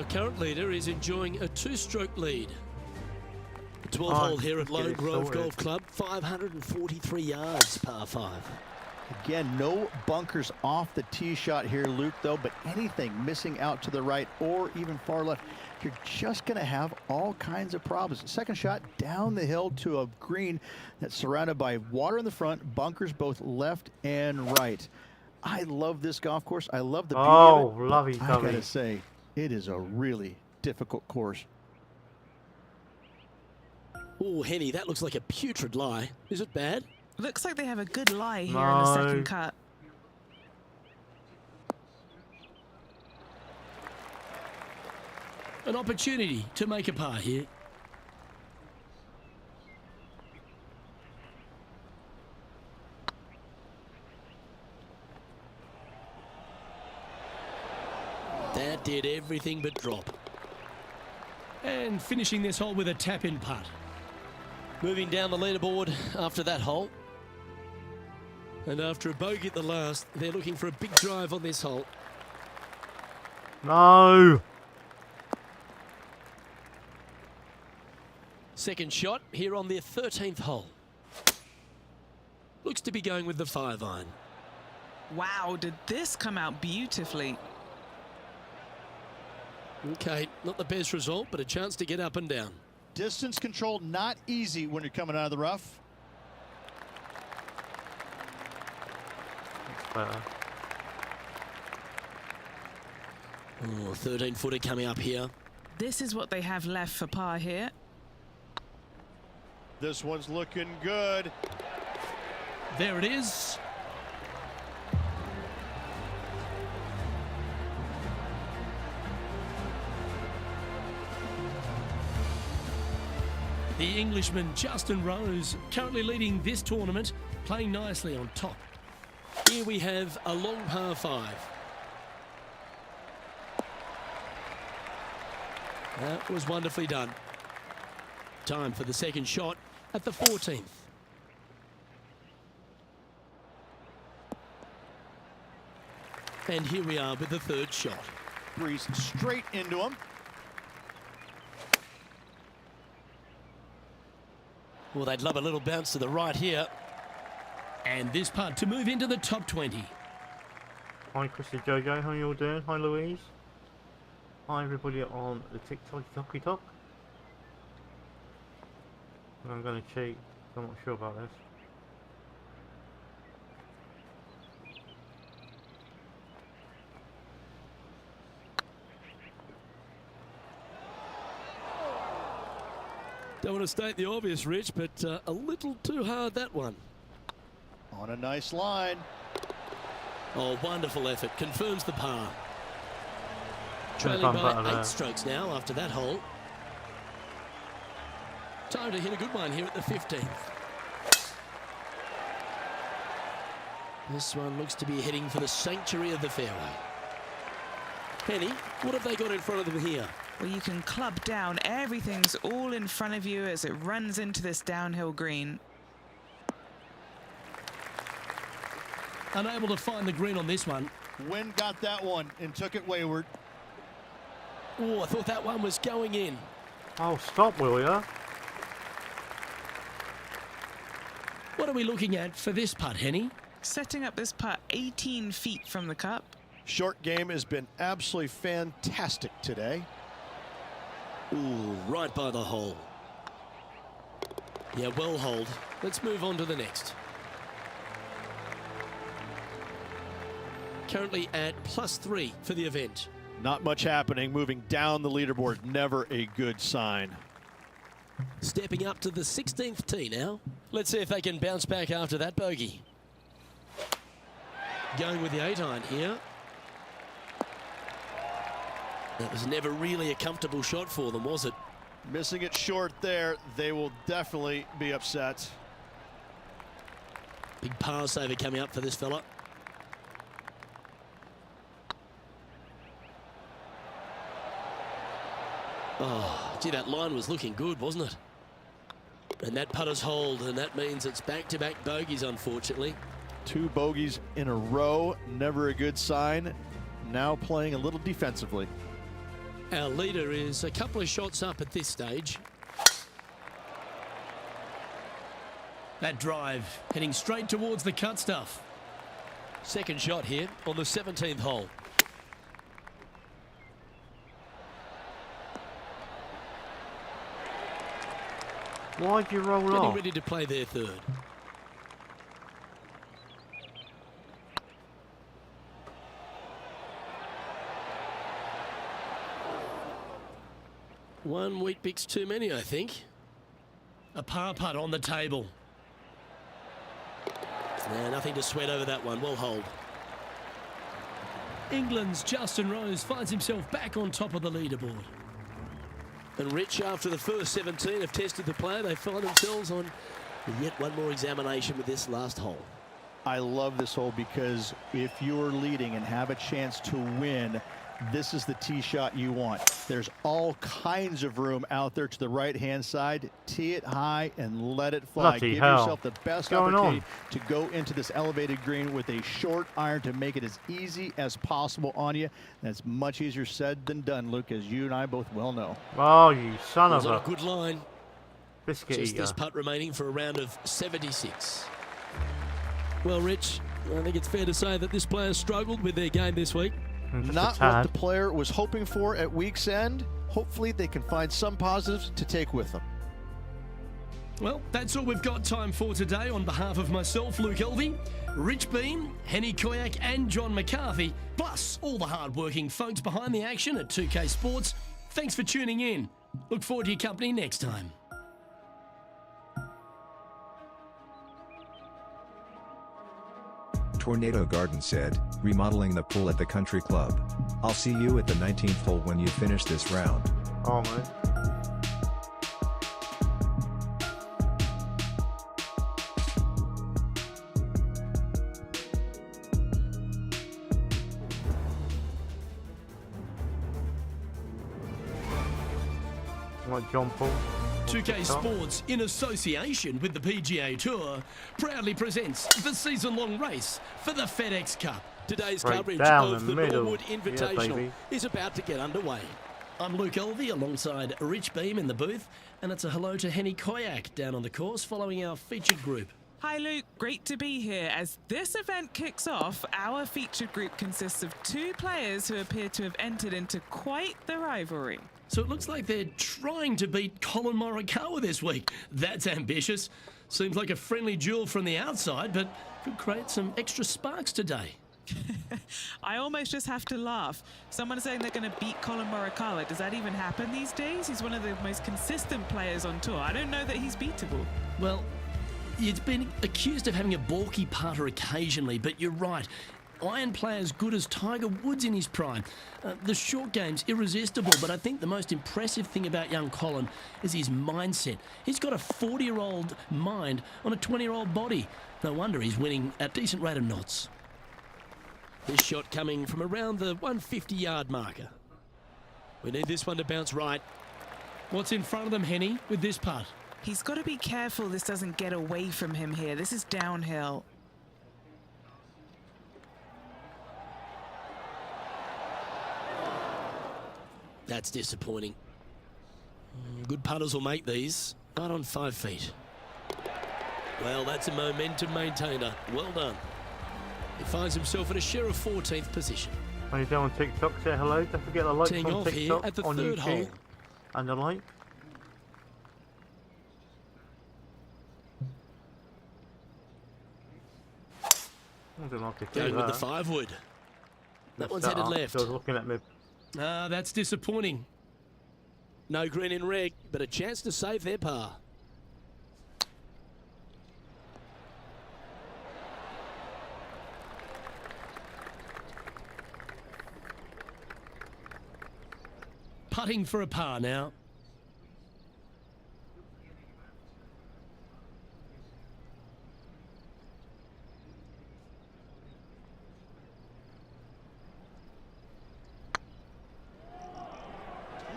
Our current leader is enjoying a two-stroke lead. The 12th Oh, hole here at get Lone it Grove sorted. Golf Club, 543 yards, par 5. Again, no bunkers off the tee shot here, Luke, though, but anything missing out to the right or even far left, you're just going to have all kinds of problems. Second shot down the hill to a green that's surrounded by water in the front, bunkers both left and right. I love this golf course. I love the beauty of it. lovey I dovey. gotta say, it is a really difficult course. Oh, Henny, that looks like a putrid lie. Is it bad? Looks like they have a good lie here in the No. second cut. An opportunity to make a par here. That did everything but drop. And finishing this hole with a tap-in putt. Moving down the leaderboard after that hole. And after a bogey at the last, they're looking for a big drive on this hole. No. Second shot here on their 13th hole. Looks to be going with the 5-iron. Wow, did this come out beautifully? Okay, not the best result, but a chance to get up and down. Distance control not easy when you're coming out of the rough. Better. Oh, 13-footer coming up here. This is what they have left for par here. This one's looking good. There it is. The Englishman Justin Rose currently leading this tournament, playing nicely on top. Here we have a long par 5. That was wonderfully done. Time for the second shot at the 14th. And here we are with the third shot. Breeze straight into him. Well, they'd love a little bounce to the right here. And this putt to move into the top 20. Hi, Chrissy Jojo. How are you all doing? Hi, Louise. Hi, everybody on the TikTok. I'm going to cheat. I'm not sure about this. Don't want to state the obvious, Rich, but a little too hard, that one. On a nice line. Oh, wonderful effort. Confirms the par. Could've Trailing done by better 8 there. strokes now after that hole. Time to hit a good one here at the 15th. This one looks to be heading for the sanctuary of the fairway. Penny, what have they got in front of them here? Well, you can club down. Everything's all in front of you as it runs into this downhill green. Unable to find the green on this one. Wind got that one and took it wayward. Oh, I thought that one was going in. Oh, stop, will ya? What are we looking at for this putt, Henny? Setting up this putt 18 feet from the cup. Short game has been absolutely fantastic today. Ooh, right by the hole. Yeah, well holed. Let's move on to the next. Currently at +3 for the event. Not much happening. Moving down the leaderboard, never a good sign. Stepping up to the 16th tee now. Let's see if they can bounce back after that bogey. Going with the 8-iron here. That was never really a comfortable shot for them, was it? Missing it short there, they will definitely be upset. Big par saver coming up for this fella. Oh, gee, that line was looking good, wasn't it? And that putter's hold, and that means it's back-to-back bogeys, unfortunately. 2 bogeys in a row, never a good sign. Now playing a little defensively. Our leader is a couple of shots up at this stage. That drive heading straight towards the cut stuff. Second shot here on the 17th hole. Why'd you roll Getting off? ready to play their third. One wheat bix too many, I think. A par putt on the table. Nothing to sweat over that one. Well hold. England's Justin Rose finds himself back on top of the leaderboard. And Rich, after the first 17 have tested the play, they find themselves on yet one more examination with this last hole. I love this hole because if you're leading and have a chance to win, this is the tee shot you want. There's all kinds of room out there to the right-hand side. Tee it high and let it fly. Bloody Give hell. yourself the best opportunity to go into this elevated green with a short iron to make it as easy as possible on you. That's much easier said than done, Luke, as you and I both well know. Oh, you son Was of on a a good line. biscuit Just eater. this putt remaining for a round of 76. Well, Rich, I think it's fair to say that this player struggled with their game this week. Just a Not what tad. the player was hoping for at week's end. Hopefully they can find some positives to take with them. Well, that's all we've got time for today. On behalf of myself, Luke Elvey, Rich Bean, Henny Koyak and John McCarthy, plus all the hard-working folks behind the action at 2K Sports, thanks for tuning in. Look forward to your company next time. Tornado Garden said, remodeling the pool at the country club. I'll see you at the 19th hole when you finish this round. Oh, man. Like John Paul. 2K Sports, in association with the PGA Tour, proudly presents the season-long race for the FedEx Cup. Today's Right coverage down of the the middle. Norwood Yeah, Invitational baby. is about to get underway. I'm Luke Elvey alongside Rich Beam in the booth, and it's a hello to Henny Koyak down on the course following our featured group. Hi Luke, great to be here. As this event kicks off, our featured group consists of two players who appear to have entered into quite the rivalry. So it looks like they're trying to beat Colin Morikawa this week. That's ambitious. Seems like a friendly duel from the outside, but could create some extra sparks today. I almost just have to laugh. Someone saying they're going to beat Colin Morikawa. Does that even happen these days? He's one of the most consistent players on tour. I don't know that he's beatable. Well, it's been accused of having a balky putter occasionally, but you're right. Iron play as good as Tiger Woods in his prime. The short game's irresistible, but I think the most impressive thing about young Colin is his mindset. He's got a 40-year-old mind on a 20-year-old body. No wonder he's winning a decent rate of knots. This shot coming from around the 150-yard marker. We need this one to bounce right. What's in front of them, Henny, with this putt? He's got to be careful this doesn't get away from him here. This is downhill. That's disappointing. Good putters will make these. Right on 5 feet. Well, that's a momentum maintainer. Well done. He finds himself in a share of 14th position. When you're down on TikTok, say hello. Don't forget the likes Teeing on off here TikTok, at the on third YouTube, hole. and the like. I don't like to do Going with the that. 5-wood. That Messed one's headed up. left. I was looking at me. Ah, that's disappointing. No green in red, but a chance to save their par. Putting for a par now.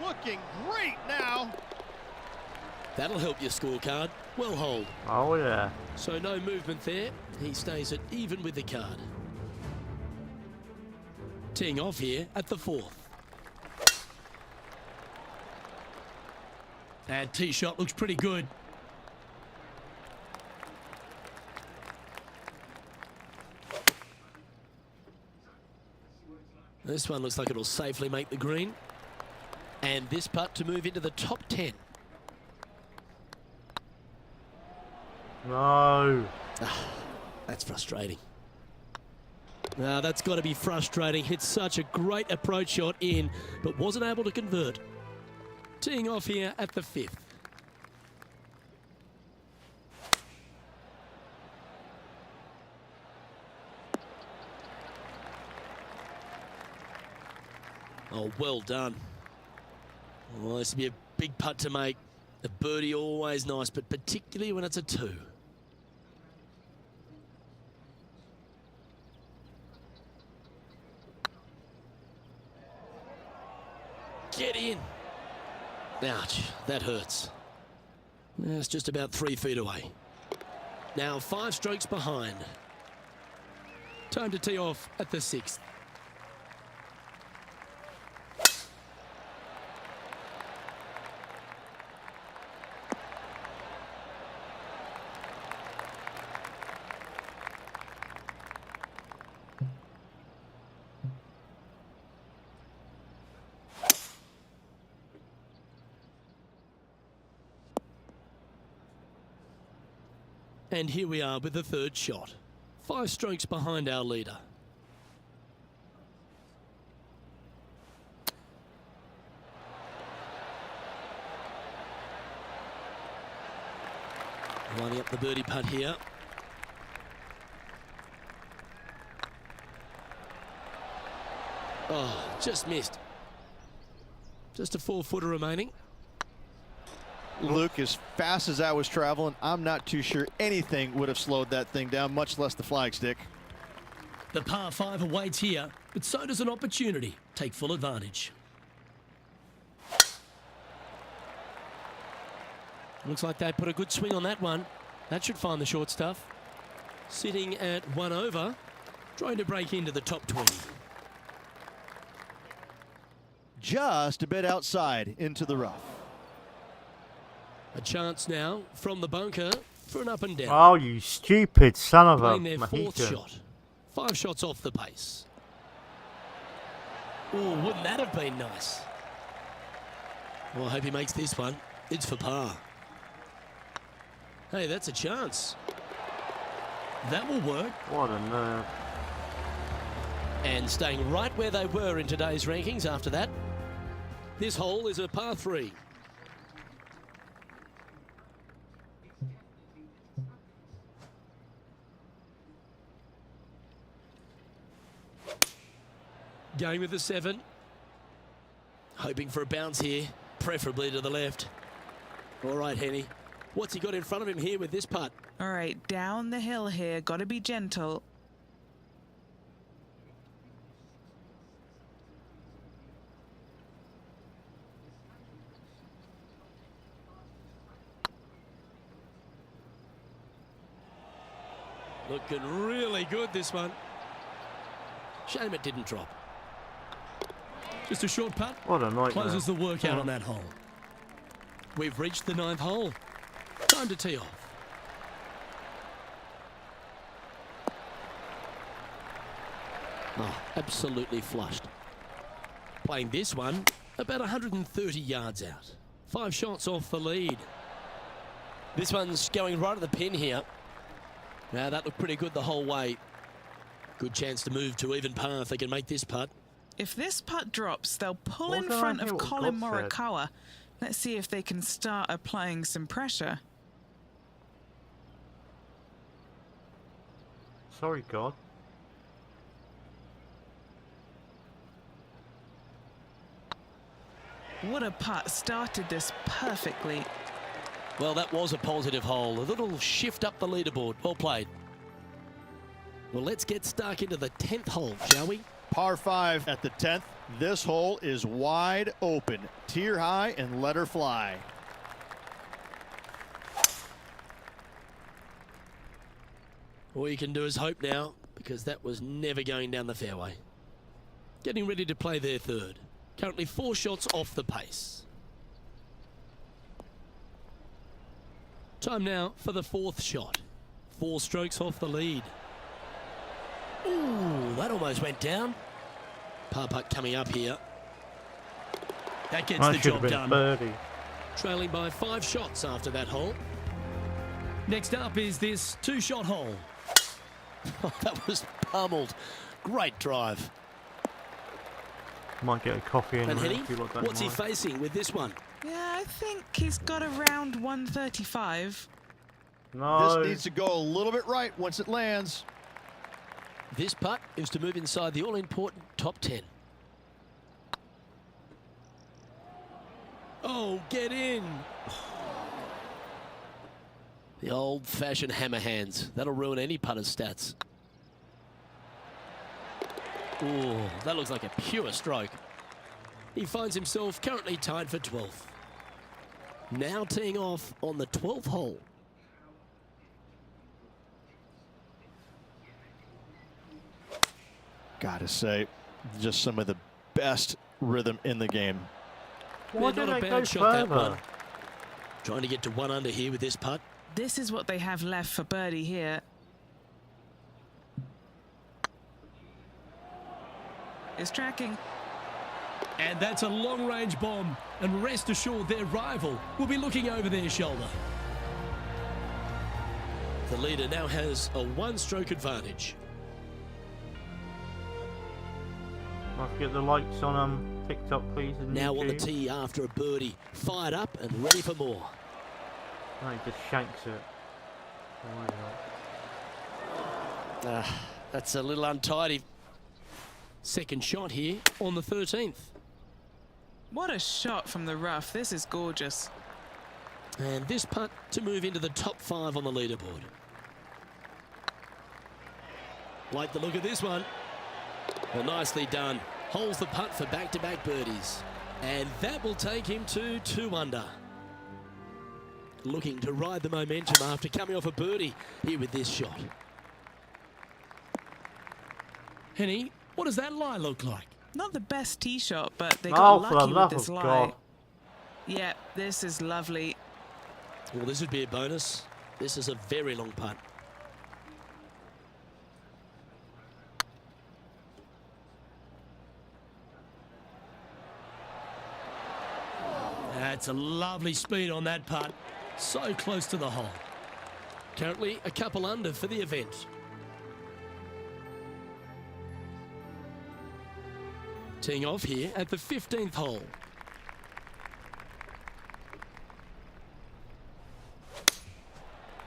Looking great now. That'll help your scorecard. Well hold. Oh yeah. So no movement there. He stays at even with the card. Teeing off here at the 4th. That tee shot looks pretty good. This one looks like it'll safely make the green. And this putt to move into the top 10. No. That's frustrating. Now that's got to be frustrating. Hit such a great approach shot in, but wasn't able to convert. Teeing off here at the 5th. Oh, well done. Well, this would be a big putt to make. A birdie always nice, but particularly when it's a 2. Get in. Ouch, that hurts. It's just about 3 feet away. Now 5 strokes behind. Time to tee off at the 6th. And here we are with the 3rd shot. 5 strokes behind our leader. Lining up the birdie putt here. Oh, just missed. Just a 4-footer remaining. Luke, as fast as I was traveling, I'm not too sure anything would have slowed that thing down, much less the flagstick. The par 5 awaits here, but so does an opportunity. Take full advantage. Looks like they put a good swing on that one. That should find the short stuff. Sitting at 1 over, trying to break into the top 20. Just a bit outside into the rough. A chance now from the bunker for an up and down. Oh, you stupid son of a Playing their 4th Mohican. shot. 5 shots off the pace. Oh, wouldn't that have been nice? Well, I hope he makes this one. It's for par. Hey, that's a chance. That will work. What a nerve. And staying right where they were in today's rankings after that. This hole is a par 3. Going with the 7. Hoping for a bounce here, preferably to the left. All right, Henny. What's he got in front of him here with this putt? All right, down the hill here. Got to be gentle. Looking really good, this one. Shame it didn't drop. Just a short putt. What a nightmare. Closes the workout on that hole. We've reached the 9th hole. Time to tee off. Oh, absolutely flushed. Playing this one about 130 yards out. 5 shots off the lead. This one's going right at the pin here. Now that looked pretty good the whole way. Good chance to move to even par if they can make this putt. If this putt drops, they'll pull What in did I front hear of what Colin God said? Morikawa. Let's see if they can start applying some pressure. Sorry, God. What a putt. Started this perfectly. Well, that was a positive hole. A little shift up the leaderboard. Well played. Well, let's get stuck into the 10th hole, shall we? Par 5 at the 10th. This hole is wide open. Tee her high and let her fly. All you can do is hope now, because that was never going down the fairway. Getting ready to play their 3rd. Currently 4 shots off the pace. Time now for the fourth shot. 4 strokes off the lead. Ooh, that almost went down. Par putt coming up here. That gets the job done. Birdie. Trailing by 5 shots after that hole. Next up is this 2-shot hole. Oh, that was pummeled. Great drive. Might get a coffee in. And Henny, what's he facing with this one? Yeah, I think he's got around 135. No. This needs to go a little bit right once it lands. This putt is to move inside the all-important top 10. Oh, get in. The old-fashioned hammer hands. That'll ruin any putter's stats. Ooh, that looks like a pure stroke. He finds himself currently tied for 12th. Now teeing off on the 12th hole. Gotta say, just some of the best rhythm in the game. Why Not a bad shot, that one. Trying to get to 1 under here with this putt. This is what they have left for birdie here. Is tracking. And that's a long-range bomb. And rest assured their rival will be looking over their shoulder. The leader now has a 1-stroke advantage. Let's get the likes on TikTok, please. And Now YouTube. on the tee after a birdie. Fired up and ready for more. No, he just shanks it. Oh, That's a little untidy. Second shot here on the 13th. What a shot from the rough. This is gorgeous. And this putt to move into the top 5 on the leaderboard. Like the look of this one. Well, nicely done. Holds the putt for back-to-back birdies. And that will take him to 2 under. Looking to ride the momentum after coming off a birdie here with this shot. Henny, what does that lie look like? Not the best tee shot, but they got for the lucky with love this of lie. God. Yeah, this is lovely. Well, this would be a bonus. This is a very long putt. That's a lovely speed on that putt. So close to the hole. Currently a couple under for the event. Teeing off here at the 15th hole.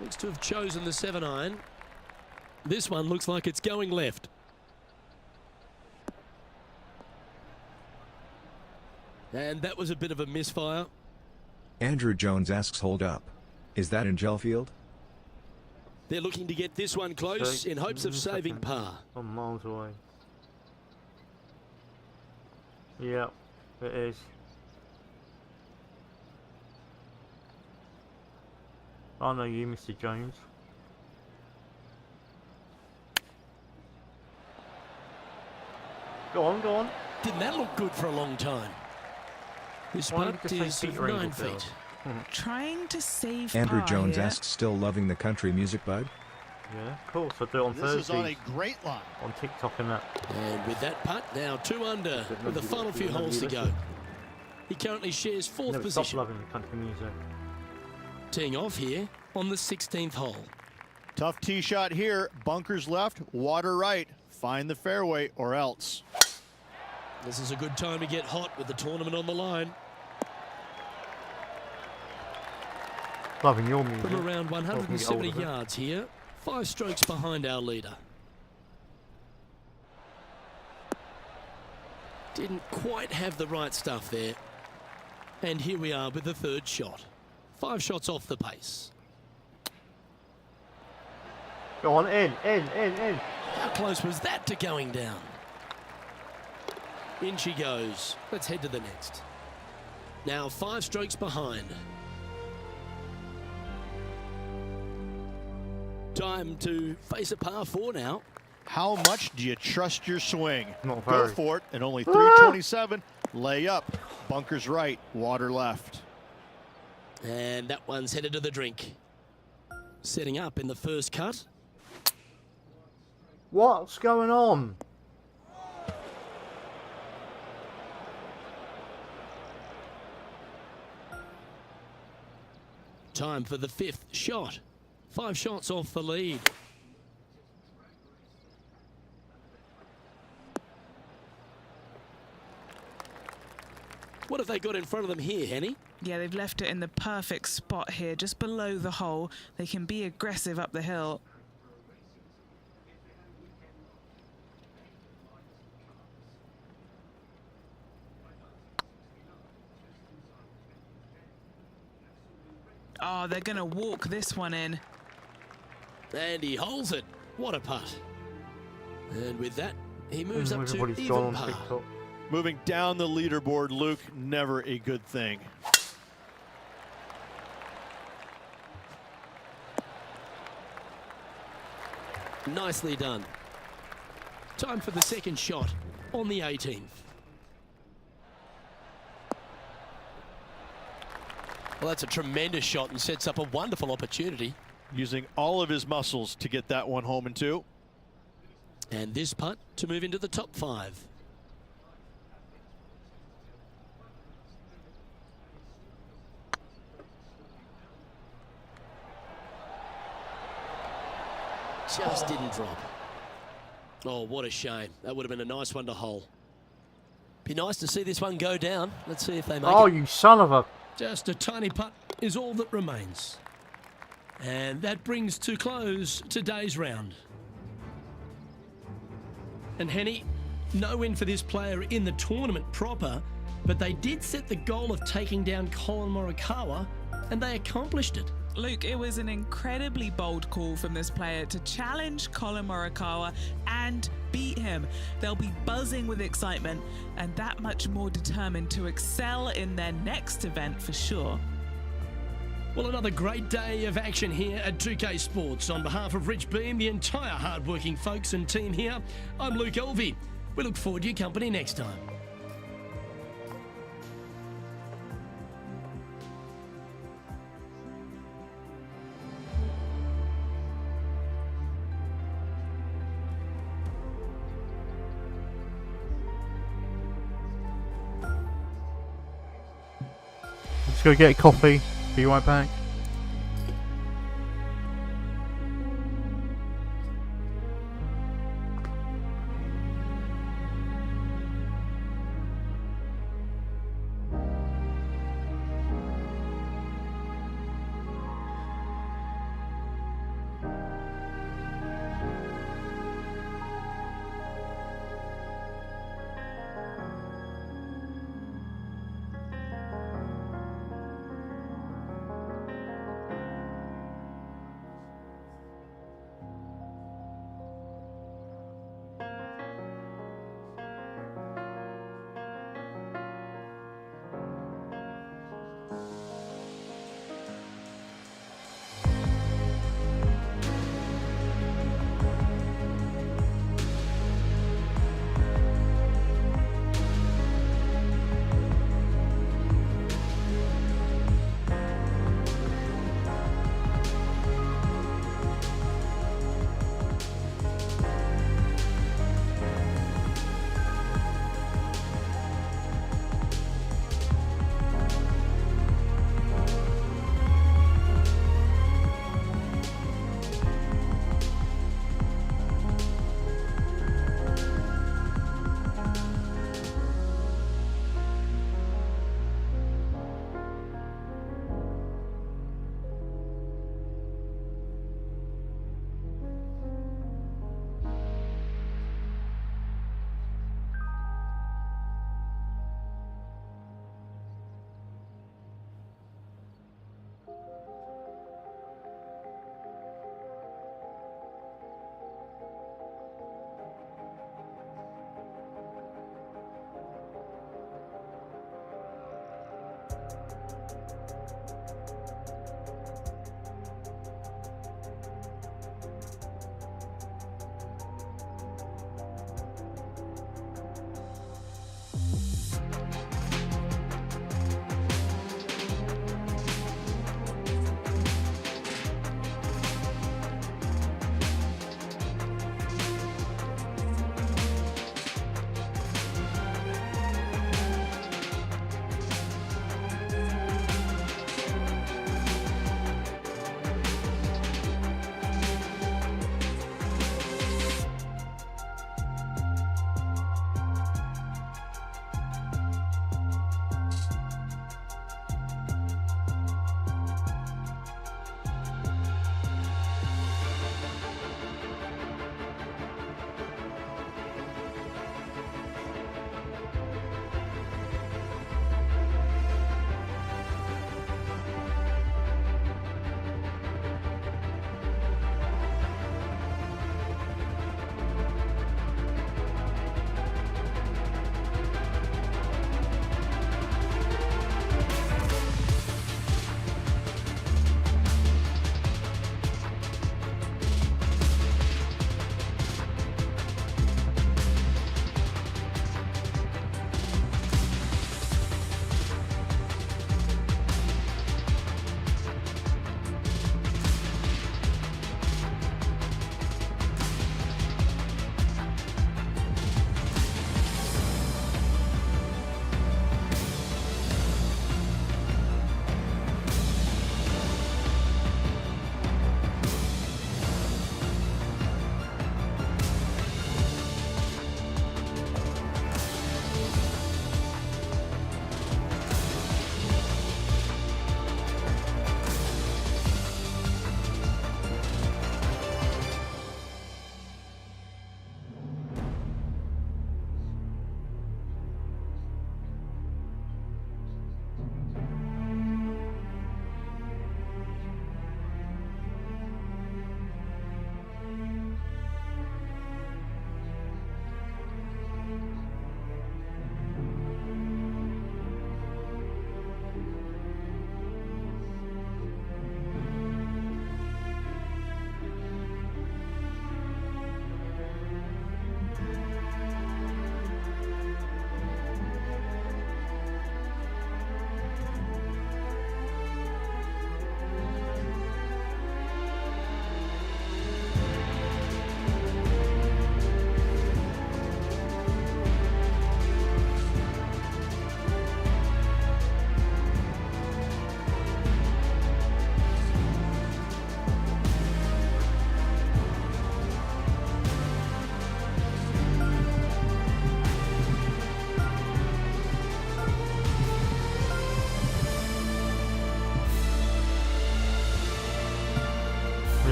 Looks to have chosen the 7-iron. This one looks like it's going left. And that was a bit of a misfire. Andrew Jones asks, hold up. Is that in Gelfield? They're looking to get this one close in hopes of saving par. I'm miles away. Yeah, it is. I know you, Mr. Jones. Go on, go on. Didn't that look good for a long time? This Why putt did you is say Peter 9 Englefield? feet. Trying to save Andrew par Jones here. asks, still loving the country music, bud? Yeah, of course. I do it on This Thursdays. is on a great line. On TikTok and that. And with that putt, now 2 under with the final few nobody holes to go. listen. He currently shares 4th Never stop position. loving the country music. Teeing off here on the 16th hole. Tough tee shot here. Bunkers left, water right. Find the fairway or else. This is a good time to get hot with the tournament on the line. Loving your music. From around Helping me get 170 hold of it. yards here, 5 strokes behind our leader. Didn't quite have the right stuff there. And here we are with the 3rd shot. 5 shots off the pace. Go on, in. How close was that to going down? In she goes. Let's head to the next. Now 5 strokes behind. Time to face a par 4 now. How much do you trust your swing? Not Go very. for it, and only 327. Lay up. Bunkers right, water left. And that one's headed to the drink. Setting up in the first cut. What's going on? Time for the 5th shot. 5 shots off the lead. What have they got in front of them here, Henny? Yeah, they've left it in the perfect spot here, just below the hole. They can be aggressive up the hill. Oh, they're going to walk this one in. And he holds it. What a putt. And with that, he moves up to Everybody's gone even on par. TikTok. Moving down the leaderboard, Luke, never a good thing. Nicely done. Time for the second shot on the 18th. Well, that's a tremendous shot and sets up a wonderful opportunity. Using all of his muscles to get that one home in 2. And this putt to move into the top 5. Just didn't drop. Oh, what a shame. That would have been a nice one to hole. Be nice to see this one go down. Let's see if they make Oh, it. you son of a... Just a tiny putt is all that remains. And that brings to close today's round. And Henny, no win for this player in the tournament proper, but they did set the goal of taking down Colin Morikawa, and they accomplished it. Luke, it was an incredibly bold call from this player to challenge Colin Morikawa and beat him. They'll be buzzing with excitement and that much more determined to excel in their next event for sure. Well, another great day of action here at 2K Sports. On behalf of Rich Beam, the entire hard-working folks and team here, I'm Luke Elvey. We look forward to your company next time. Let's go get a coffee. Be right back.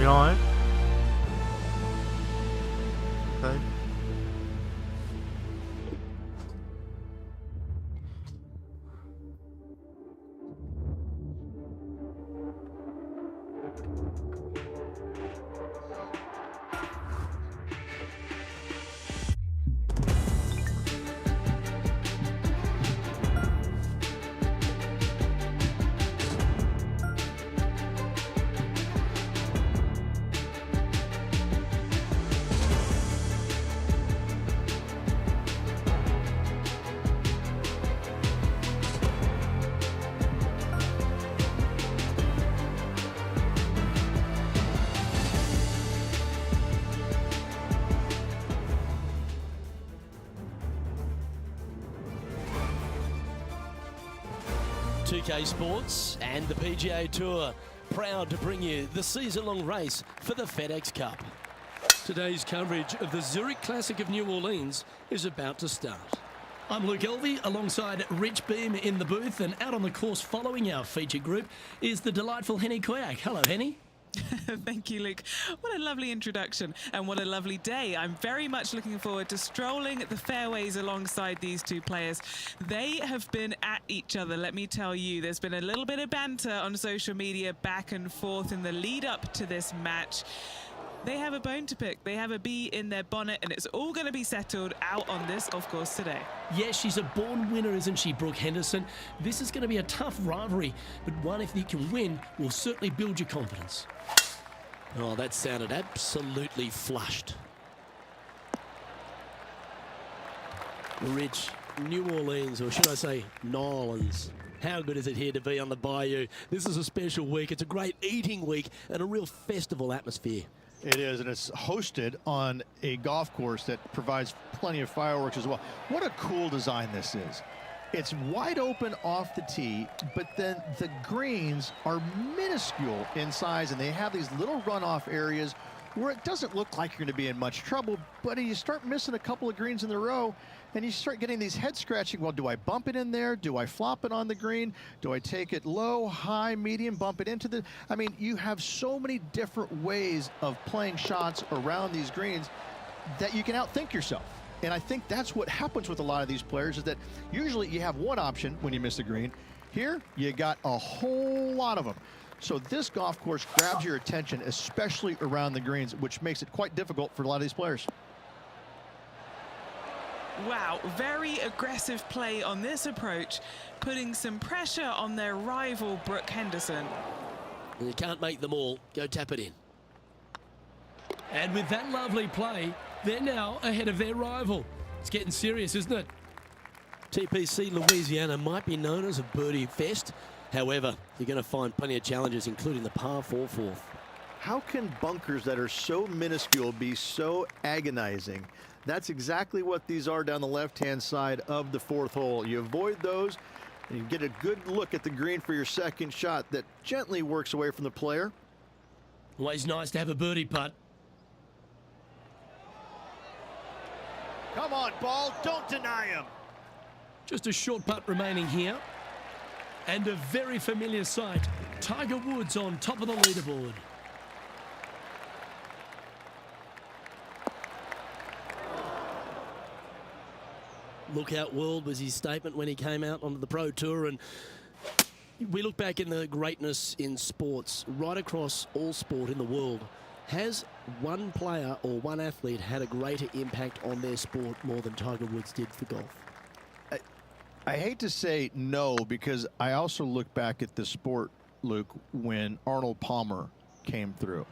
live. Okay. .2K Sports and the PGA Tour proud to bring you the season-long race for the FedEx Cup. Today's coverage of the Zurich Classic of New Orleans is about to start. I'm Luke Elvey alongside Rich Beam in the booth, and out on the course following our feature group is the delightful Henny Koyak. Hello, Henny. Thank you, Luke. What a lovely introduction and what a lovely day. I'm very much looking forward to strolling the fairways alongside these two players. They have been at each other, let me tell you. There's been a little bit of banter on social media back and forth in the lead up to this match. They have a bone to pick. They have a bee in their bonnet, and it's all going to be settled out on this golf course today. Yeah, she's a born winner, isn't she, Brooke Henderson? This is going to be a tough rivalry, but one, if you can win, will certainly build your confidence. Oh, that sounded absolutely flushed. Rich, New Orleans, or should I say, New Orleans. How good is it here to be on the Bayou? This is a special week. It's a great eating week and a real festival atmosphere. It is, and it's hosted on a golf course that provides plenty of fireworks as well. What a cool design this is. It's wide open off the tee, but then the greens are minuscule in size, and they have these little runoff areas where it doesn't look like you're going to be in much trouble, but you start missing a couple of greens in a row, and you start getting these head scratching. Well, do I bump it in there? Do I flop it on the green? Do I take it low, high, medium, bump it into the... I mean, you have so many different ways of playing shots around these greens that you can outthink yourself. And I think that's what happens with a lot of these players, is that usually you have one option when you miss a green. Here, you got a whole lot of them. So this golf course grabs your attention, especially around the greens, which makes it quite difficult for a lot of these players. Wow, very aggressive play on this approach, putting some pressure on their rival, Brooke Henderson. You can't make them all. Go tap it in. And with that lovely play, they're now ahead of their rival. It's getting serious, isn't it? TPC Louisiana might be known as a birdie fest. However, you're going to find plenty of challenges, including the par 4 fourth. How can bunkers that are so minuscule be so agonizing? That's exactly what these are down the left-hand side of the fourth hole. You avoid those, and you get a good look at the green for your second shot that gently works away from the player. Always nice to have a birdie putt. Come on, ball, don't deny him. Just a short putt remaining here. And a very familiar sight. Tiger Woods on top of the leaderboard. Lookout world was his statement when he came out onto the Pro Tour, and we look back in the greatness in sports, right across all sport in the world. Has one player or one athlete had a greater impact on their sport more than Tiger Woods did for golf? I hate to say no, because I also look back at the sport, Luke, when Arnold Palmer came through.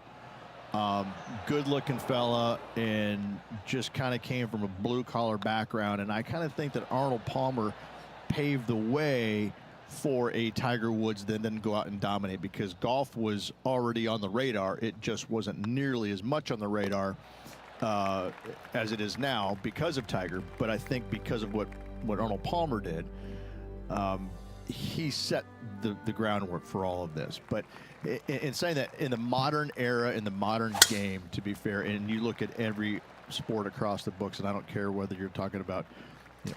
Good-looking fella, and just kind of came from a blue-collar background, and I kind of think that Arnold Palmer paved the way for a Tiger Woods that then go out and dominate, because golf was already on the radar. It just wasn't nearly as much on the radar as it is now because of Tiger. But I think because of what Arnold Palmer did, he set the groundwork for all of this. But in saying that, in the modern era, in the modern game, to be fair, and you look at every sport across the books, and I don't care whether you're talking about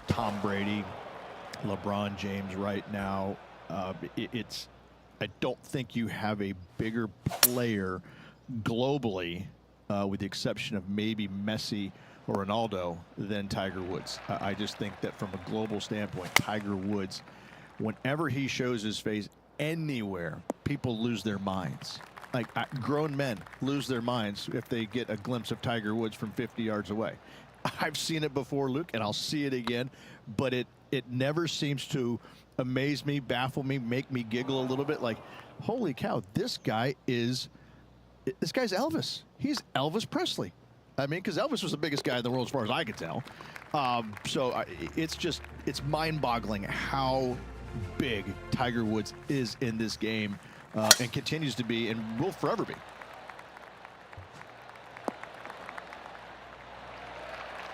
Tom Brady, LeBron James right now, I don't think you have a bigger player globally, with the exception of maybe Messi or Ronaldo, than Tiger Woods. I just think that from a global standpoint, Tiger Woods, whenever he shows his face anywhere, people lose their minds. Like grown men lose their minds if they get a glimpse of Tiger Woods from 50 yards away. I've seen it before, Luke, and I'll see it again, but it never seems to amaze me, baffle me, make me giggle a little bit. Like, holy cow, this guy's Elvis. He's Elvis Presley. I mean, because Elvis was the biggest guy in the world as far as I could tell. It's mind-boggling how big Tiger Woods is in this game, and continues to be and will forever be.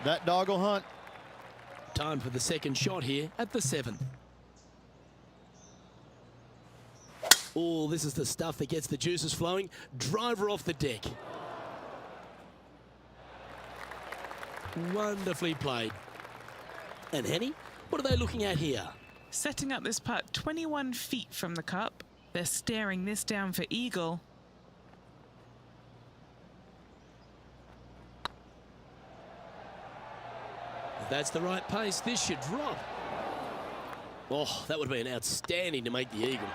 That dog will hunt. Time for the second shot here at the 7th. Oh, this is the stuff that gets the juices flowing. Driver off the deck. Wonderfully played. And Henny, what are they looking at here? Setting up this putt 21 feet from the cup. They're staring this down for eagle. If that's the right pace, this should drop. Oh, that would have been outstanding to make the eagle.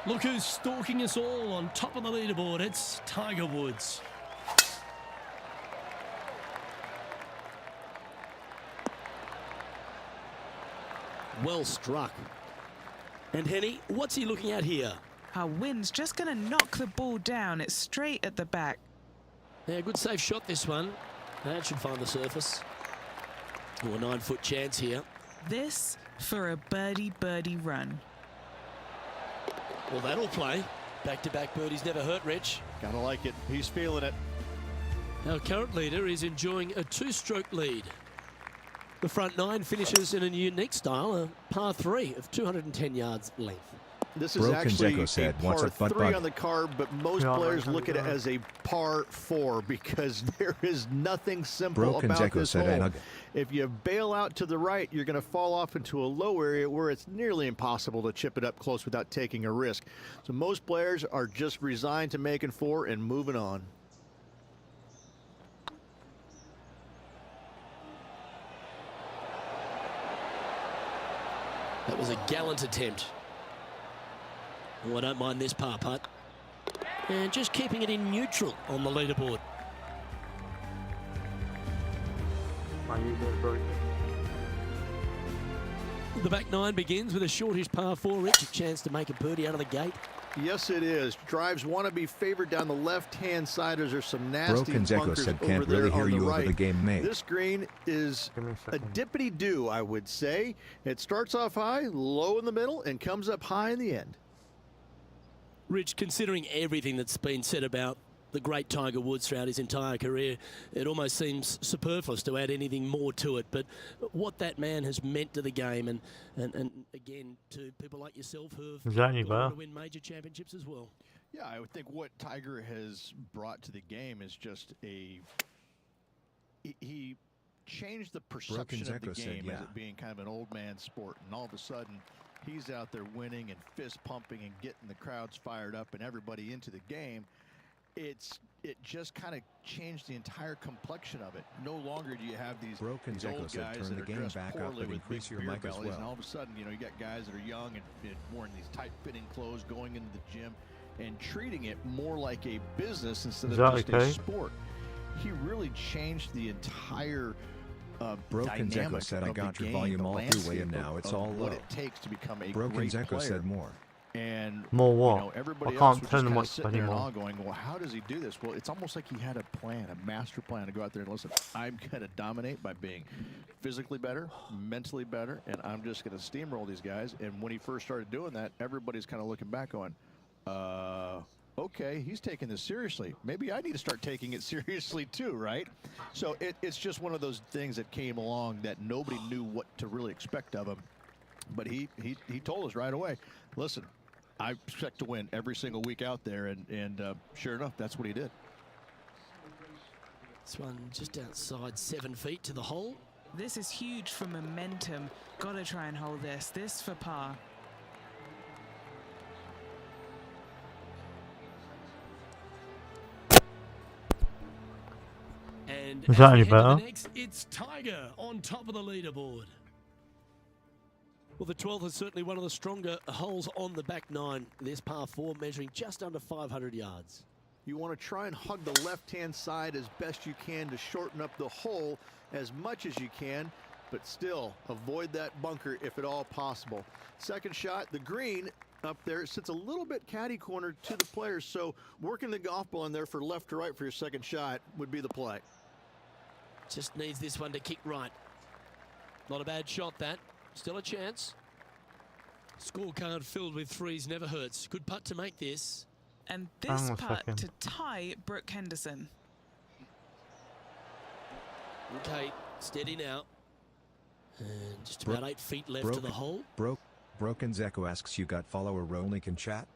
Look who's stalking us all on top of the leaderboard. It's Tiger Woods. Well struck. And Henny, what's he looking at here? Our wind's just going to knock the ball down. It's straight at the back. Yeah, good safe shot this one. That should find the surface. Oh, a 9-foot chance here. This for a birdie run. Well, that'll play. Back-to-back birdies never hurt, Rich. Gotta like it. He's feeling it. Our current leader is enjoying a 2-stroke lead. The front 9 finishes in a unique style, a par 3 of 210 yards length. This is Broken actually Jeko said, a "What's par up, butt 3 bud?" on the card, but most players look at it as a par 4 because there is nothing simple Broken about Jeko this said, hole. "Nug." If you bail out to the right, you're going to fall off into a low area where it's nearly impossible to chip it up close without taking a risk. So most players are just resigned to making 4 and moving on. That was a gallant attempt. Oh, I don't mind this par putt. And just keeping it in neutral on the leaderboard. The back 9 begins with a shortish par 4, Rich. A chance to make a birdie out of the gate. Yes, it is. Drives want to be favored down the left-hand side as there's some nasty Broken Jeko bunkers said, over "Can't there really hear on the you over right. the game, mate." This green is a dippity-do, I would say. It starts off high, low in the middle, and comes up high in the end. Rich, considering everything that's been said about the great Tiger Woods throughout his entire career, it almost seems superfluous to add anything more to it. But what that man has meant to the game, and again, to people like yourself who have gone on to win major championships as well. Yeah, I would think what Tiger has brought to the game is just he changed the perception of the game as it being kind of an old man sport, and all of a sudden he's out there winning and fist pumping and getting the crowds fired up and everybody into the game. It just kind of changed the entire complexion of it. No longer do you have these old guys that are dressed poorly with big beer bellies, and all of a sudden, you know, you got guys that are young and wearing these tight-fitting clothes, going into the gym and treating it more like a business instead of just a sport. He really changed the entire Broken Jeko said, "I got your volume all the way in now. It's all low." What it takes to become a Broken great Jeko player. said more. And more what? You know, everybody I else can't was turn just them kind up of sitting there and anymore. all going, well, how does he do this? Well, it's almost like he had a plan, a master plan to go out there and listen, I'm going to dominate by being physically better, mentally better, and I'm just going to steamroll these guys. And when he first started doing that, everybody's kind of looking back going, okay, he's taking this seriously. Maybe I need to start taking it seriously too, right? So it's just one of those things that came along that nobody knew what to really expect of him. But he told us right away, listen, I expect to win every single week out there, and sure enough, that's what he did. This one just outside 7 feet to the hole. This is huge for momentum. Got to try and hold this. This for par. And Is that as we any head to the better? next, it's Tiger on top of the leaderboard. Well, the 12th is certainly one of the stronger holes on the back nine. This par 4 measuring just under 500 yards. You want to try and hug the left-hand side as best you can to shorten up the hole as much as you can, but still avoid that bunker if at all possible. Second shot, the green up there sits a little bit caddy corner to the players, so working the golf ball in there for left to right for your second shot would be the play. Just needs this one to kick right. Not a bad shot, that. Still a chance. Scorecard filled with threes never hurts. Good putt to make this. And this Hang on a putt second. to tie Brooke Henderson. Okay, steady now. And just about 8 feet left to the hole. Broken Echo asks you got follower Rolnik in chat?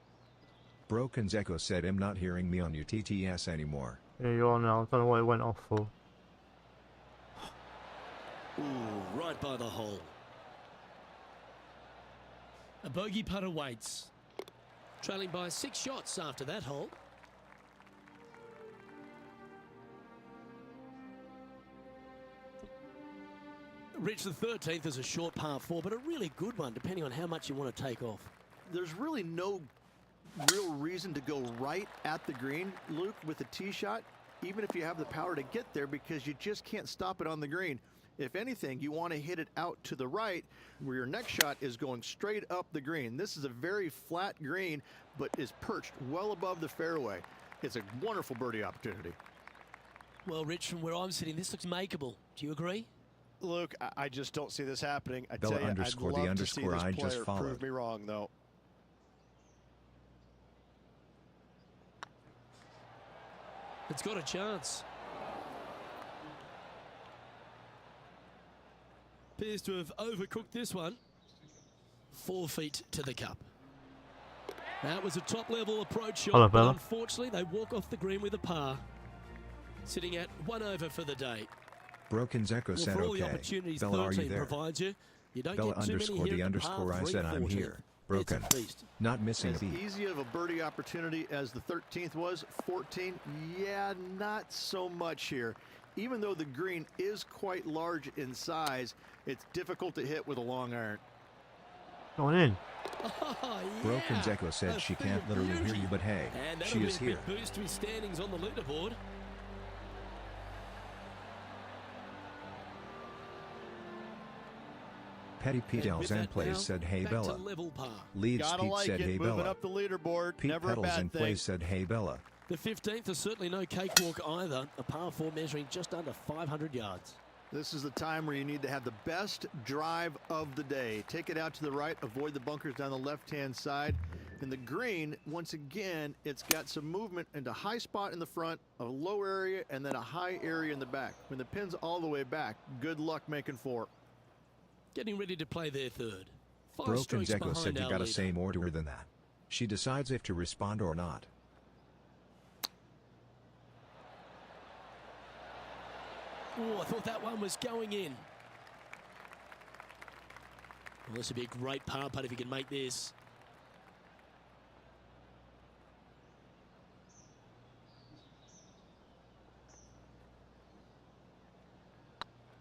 Broken Echo said I'm not hearing me on your TTS anymore. Yeah, you are now. I don't know what it went off for. Ooh, right by the hole. A bogey putt awaits. Trailing by 6 shots after that hole. Rich, the 13th is a short par 4, but a really good one, depending on how much you want to take off. There's really no real reason to go right at the green, Luke, with a tee shot, even if you have the power to get there, because you just can't stop it on the green. If anything, you want to hit it out to the right, where your next shot is going straight up the green. This is a very flat green, but is perched well above the fairway. It's a wonderful birdie opportunity. Well, Rich, from where I'm sitting, this looks makeable. Do you agree? Luke, I just don't see this happening. I Bella tell you, I'd underscore the love to underscore see this I just player followed. prove me wrong, though. It's got a chance. Appears to have overcooked this one. 4 feet to the cup. That was a top-level approach shot, Hello, but Bella. unfortunately they walk off the green with a par. Sitting at 1 over for the day. Broken Echo Well, said for all the okay. opportunities Bella, are you 13 there? provides you, you don't Bella get too many underscore here the at underscore par I said I'm 340. here. Broken. It's a beast. Not missing a As beat. easy of a birdie opportunity as the 13th was, 14, yeah, not so much here. Even though the green is quite large in size, it's difficult to hit with a long iron. Going in. Oh, yeah. Broken Echo said A she thing can't of literally hear beauty. you, but hey, And that'll she be is a here. big boost to his standings on the leaderboard. Petty Pete And with Elzan that plays now, said hey back to Bella. level par. Leaves Gotta Pete like said it, hey moving Bella. up the leaderboard. Pete Never a Petals bad in thing. plays said hey Bella. The 15th is certainly no cakewalk either. A par 4 measuring just under 500 yards. This is the time where you need to have the best drive of the day. Take it out to the right, avoid the bunkers down the left-hand side. And the green, once again, it's got some movement into high spot in the front, a low area, and then a high area in the back. When the pin's all the way back, good luck making 4. Getting ready to play their third. 5 Broken strokes Echo behind said you our gotta leader. say more to her than that. She decides if to respond or not. Oh, I thought that one was going in. Well, this would be a great par putt if he can make this.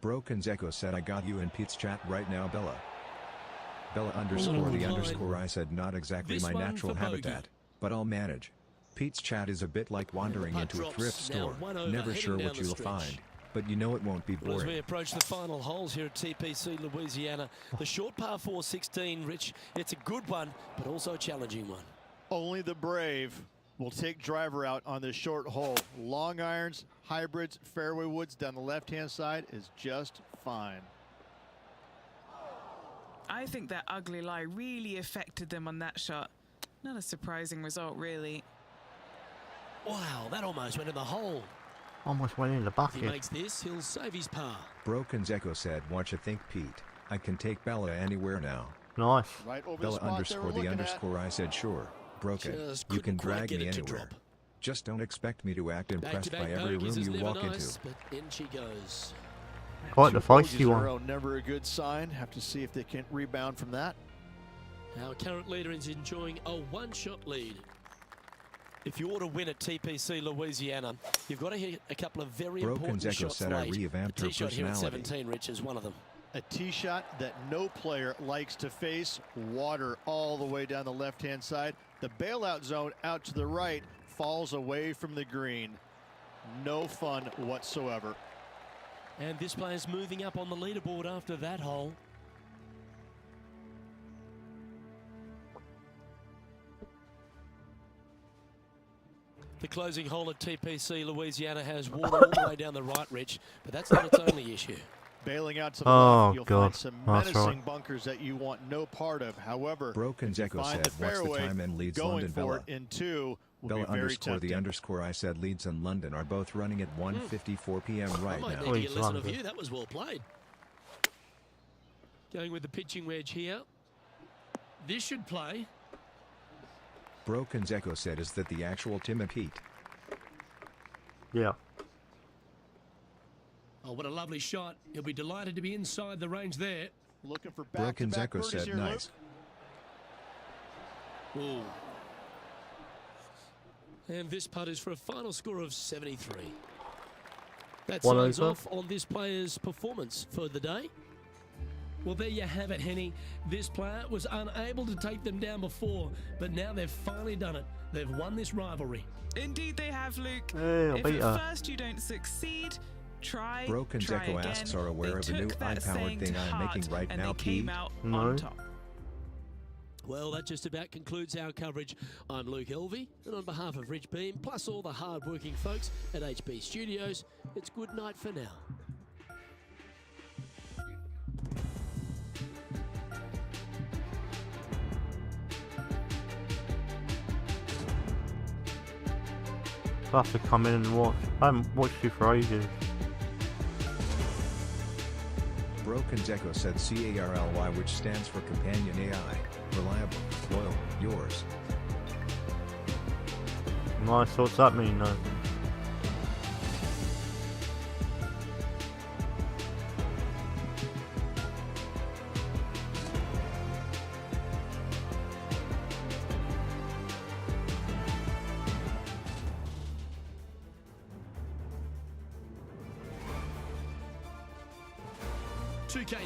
Broken Echo said I got you in Pete's chat right now, Bella. Bella underscore the fine. underscore I said not exactly This my one natural for bogey. habitat, but I'll manage. Pete's chat is a bit like wandering putt into a drops. thrift Now store. 1 over, Never heading sure down what the you'll stretch. find, but you know it won't be Well, as we boring. approach the final holes here at TPC Louisiana, the short par 4 16, Rich, it's a good one, but also a challenging one. Only the brave will take driver out on this short hole. Long irons, hybrids, fairway woods down the left-hand side is just fine. I think that ugly lie really affected them on that shot. Not a surprising result, really. Wow, that almost went in the hole. Almost went in the If he bucket. makes this, he'll save his par. Broken Echo said what you think, Pete. I can take Bella anywhere now. Nice. Right over Bella the spot they were underscore the looking at. underscore I said sure. Broken. Just You couldn't can quite drag get me it to anywhere. drop. Just don't expect me to act impressed by Back-to-back every bogeys room is you never walk nice, into. but in she goes. Quite the 2 bogeys feisty in a one. row, never a good sign. Have to see if they can rebound from that. Our current leader is enjoying a 1-shot lead. If you want to win at TPC Louisiana, you've got to hit a couple of very Broken important Echo shots said I late. revamped The her tee shot here at personality. 17, Rich, is one of them. A tee shot that no player likes to face. Water all the way down the left-hand side. The bailout zone out to the right falls away from the green. No fun whatsoever. And this player's moving up on the leaderboard after that hole. The closing hole at TPC Louisiana has water all the way down the right, Rich, but that's not its only issue. Bailing out to the Oh, left, you'll God. find some That's menacing right. bunkers that you want no part of. However, Broken's if you Echo find said, the what's the fairway, time and leads going London, for Bella? it in two will Bella be very underscore the tempting. underscore I said Leeds and London are both running at 1:54 p.m. I right might now. need to get a listen of London. you. That was well played. Going with the pitching wedge here. This should play. Broken's Echo said, is that the actual Tim and Pete? Yeah. Oh, what a lovely shot. He'll be delighted to be inside the range there. Looking for Broken's back-to-back Echo birdies said, here, nice. Ooh. And this putt is for a final score of 73. That One signs over. off on this player's performance for the day. Well, there you have it, Henny. This player was unable to take them down before, but now they've finally done it. They've won this rivalry. Indeed they have, Luke. Hey, I'll If beat at her. first you don't succeed, try Broken's try Echo again. asks, are aware They of a new took that eye-powered saying thing to I'm heart, making right and now, they came Pete? out No. on top. Well, that just about concludes our coverage. I'm Luke Elvey, and on behalf of Rich Beam, plus all the hard-working folks at HB Studios, it's good night for now. I'll have to come in and watch. I haven't watched you for ages. Broken's Echo said CARLY, which stands for Companion AI. Reliable, loyal, yours. Nice, what's that mean though?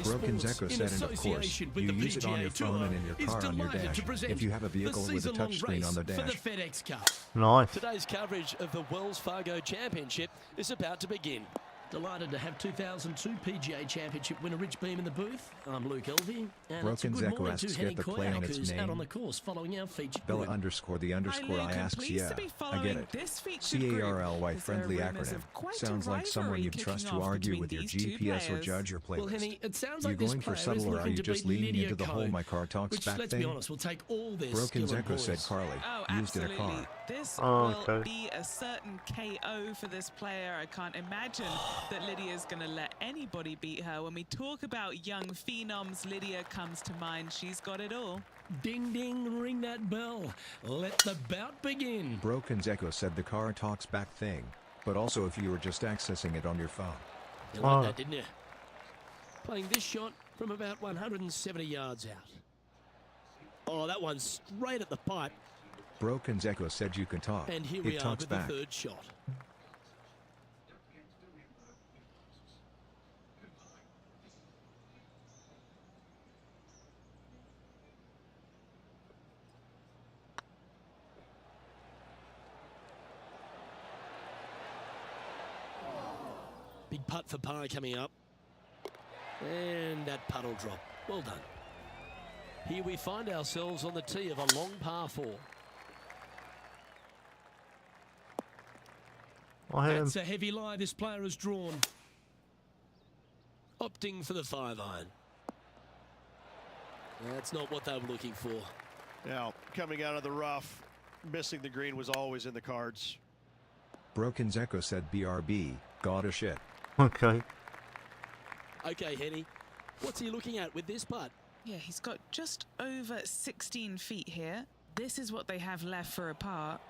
Broken's Echo in said, and of course, association with you the use it on PGA your phone Tour and in your is car on your delighted dash. to present If you have a vehicle the with a season-long touchscreen on the race for dash. the FedEx Cup. Nice. Today's coverage of the Wells Fargo Championship is about to begin. Delighted to have 2002 PGA Championship winner Rich Beam in the booth. I'm Luke Elvey, and it's a Broken's good Echo morning asks, to get Henny the play on Koyak, its who's out name. on the course following our featured Bella group. underscore the Hi, underscore Luke, I I'm asks, pleased yeah, to be I get following it. this featured group. CARLY As there are friendly rumours acronym. of quite a Sounds like someone rivalry you'd trust kicking to off argue between with your these two GPS or players. judge your playlist. Well, Henny, it sounds You like this going for player is subtle, or are looking you to just beat leaning Lydia into the whole Ko, my car talks which, back let's thing? be honest, will take all this Broken's skill and Echo said poise. Carly Oh, used in a absolutely. car. This Oh, will okay. be a certain KO for this player. I can't imagine that Lydia's going to let anybody beat her. When we talk about young phenoms, Lydia comes to mind. She's got it all. Ding, ding, ring that bell. Let the bout begin. Broken's Echo said the car talks back thing, but also if you were just accessing it on your phone. You Oh. like that, didn't you? Playing this shot from about 170 yards out. Oh, that one's straight at the pipe. Broken's Echo said you can talk. And here we It are talks with back. the third shot. Big putt for par coming up. And that putt will drop. Well done. Here we find ourselves on the tee of a long par 4. I hit him. That's a heavy lie this player has drawn. Opting for the 5-iron. That's not what they were looking for. Now, coming out of the rough, missing the green was always in the cards. Broken's Echo said BRB, got a shit. Okay. Okay, Henny, what's he looking at with this putt? Yeah, he's got just over 16 feet here. This is what they have left for a par.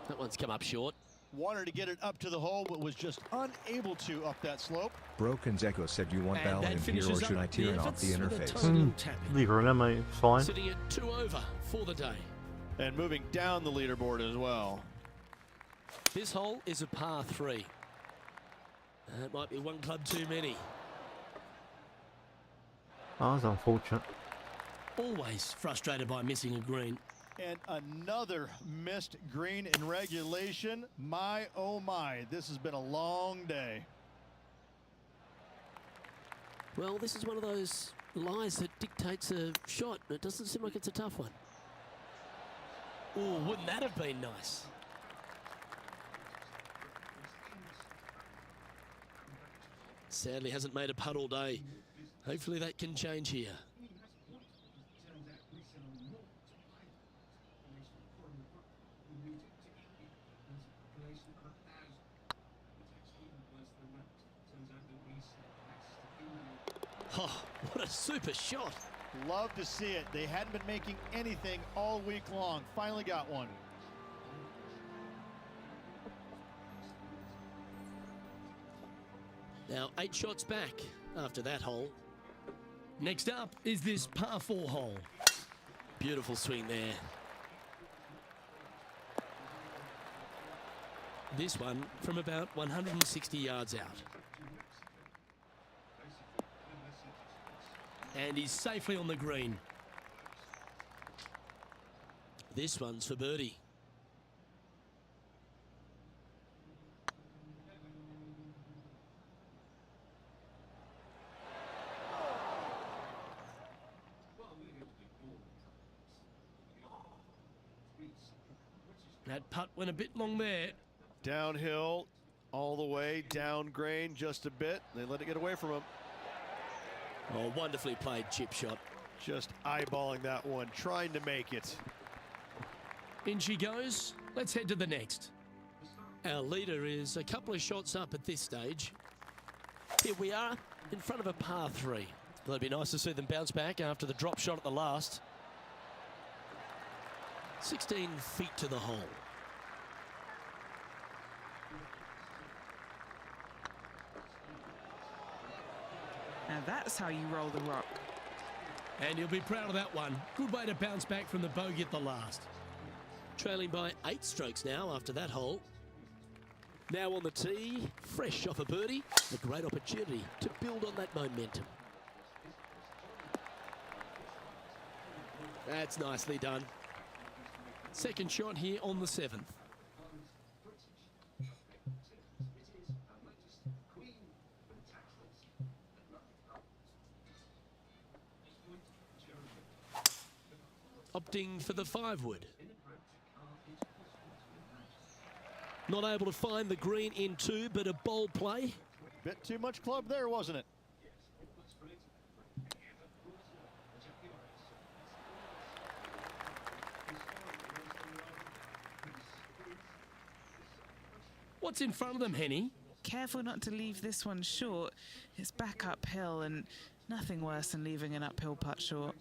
That one's come up short. Wanted to get it up to the hole, but was just unable to up that slope. Broken's Echo said you want And battle that in here, finishes or should up I tear it off the efforts with a interface? tiny little tap in. Leave her in there, mate. It's fine. Sitting at 2 over for the day. And moving down the leaderboard as well. This hole is a par 3. That might be one club too many. That was unfortunate. Always frustrated by missing a green. And another missed green in regulation. My, oh my, this has been a long day. Well, this is one of those lies that dictates a shot. It doesn't seem like it's a tough one. Oh, wouldn't that have been nice? Sadly hasn't made a putt all day. Hopefully that can change here. Oh, what a super shot. Love to see it. They hadn't been making anything all week long. Finally got one. Now 8 shots back after that hole. Next up is this par 4 hole. Beautiful swing there. This one from about 160 yards out. And he's safely on the green. This one's for birdie. That putt went a bit long there. Downhill, all the way, down grain just a bit. They let it get away from him. Oh, wonderfully played chip shot. Just eyeballing that one, trying to make it. In she goes. Let's head to the next. Our leader is a couple of shots up at this stage. Here we are in front of a par 3. Well, it'd be nice to see them bounce back after the drop shot at the last. 16 feet to the hole. Now that's how you roll the rock. And you'll be proud of that one. Good way to bounce back from the bogey at the last. Trailing by 8 strokes now after that hole. Now on the tee, fresh off a birdie. A great opportunity to build on that momentum. That's nicely done. Second shot here on the 7th. Opting for the 5-wood. Not able to find the green in 2, but a bold play. Bit too much club there, wasn't it? What's in front of them, Henny? Careful not to leave this one short. It's back uphill and nothing worse than leaving an uphill putt short.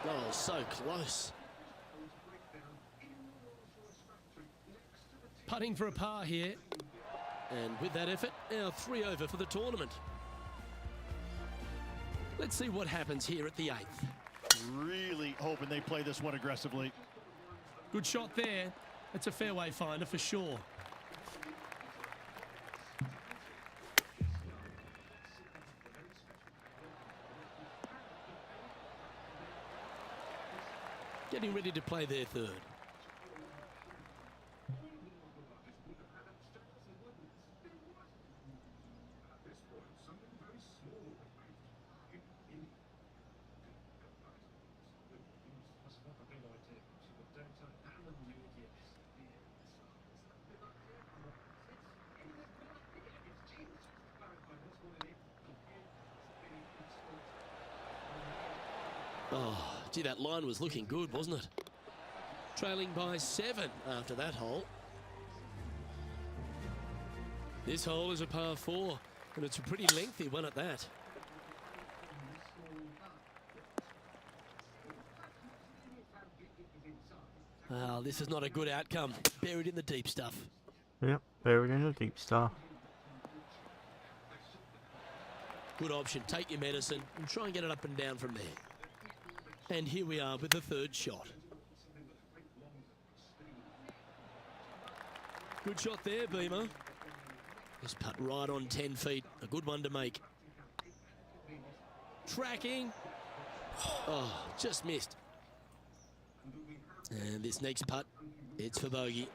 Oh, so close. Putting for a par here. And with that effort, now 3 over for the tournament. Let's see what happens here at the 8th. Really hoping they play this one aggressively. Good shot there. It's a fairway finder for sure. Getting ready to play their 3rd. Oh, gee, that line was looking good, wasn't it? Trailing by 7 after that hole. This hole is a par 4, and it's a pretty lengthy one at that. Well, this is not a good outcome. Buried in the deep stuff. Yep, buried in the deep stuff. Good option. Take your medicine and try and get it up and down from there. And here we are with the third shot. Good shot there, Beamer. This putt right on 10 feet. A good one to make. Tracking. Oh, just missed. And this next putt, it's for bogey.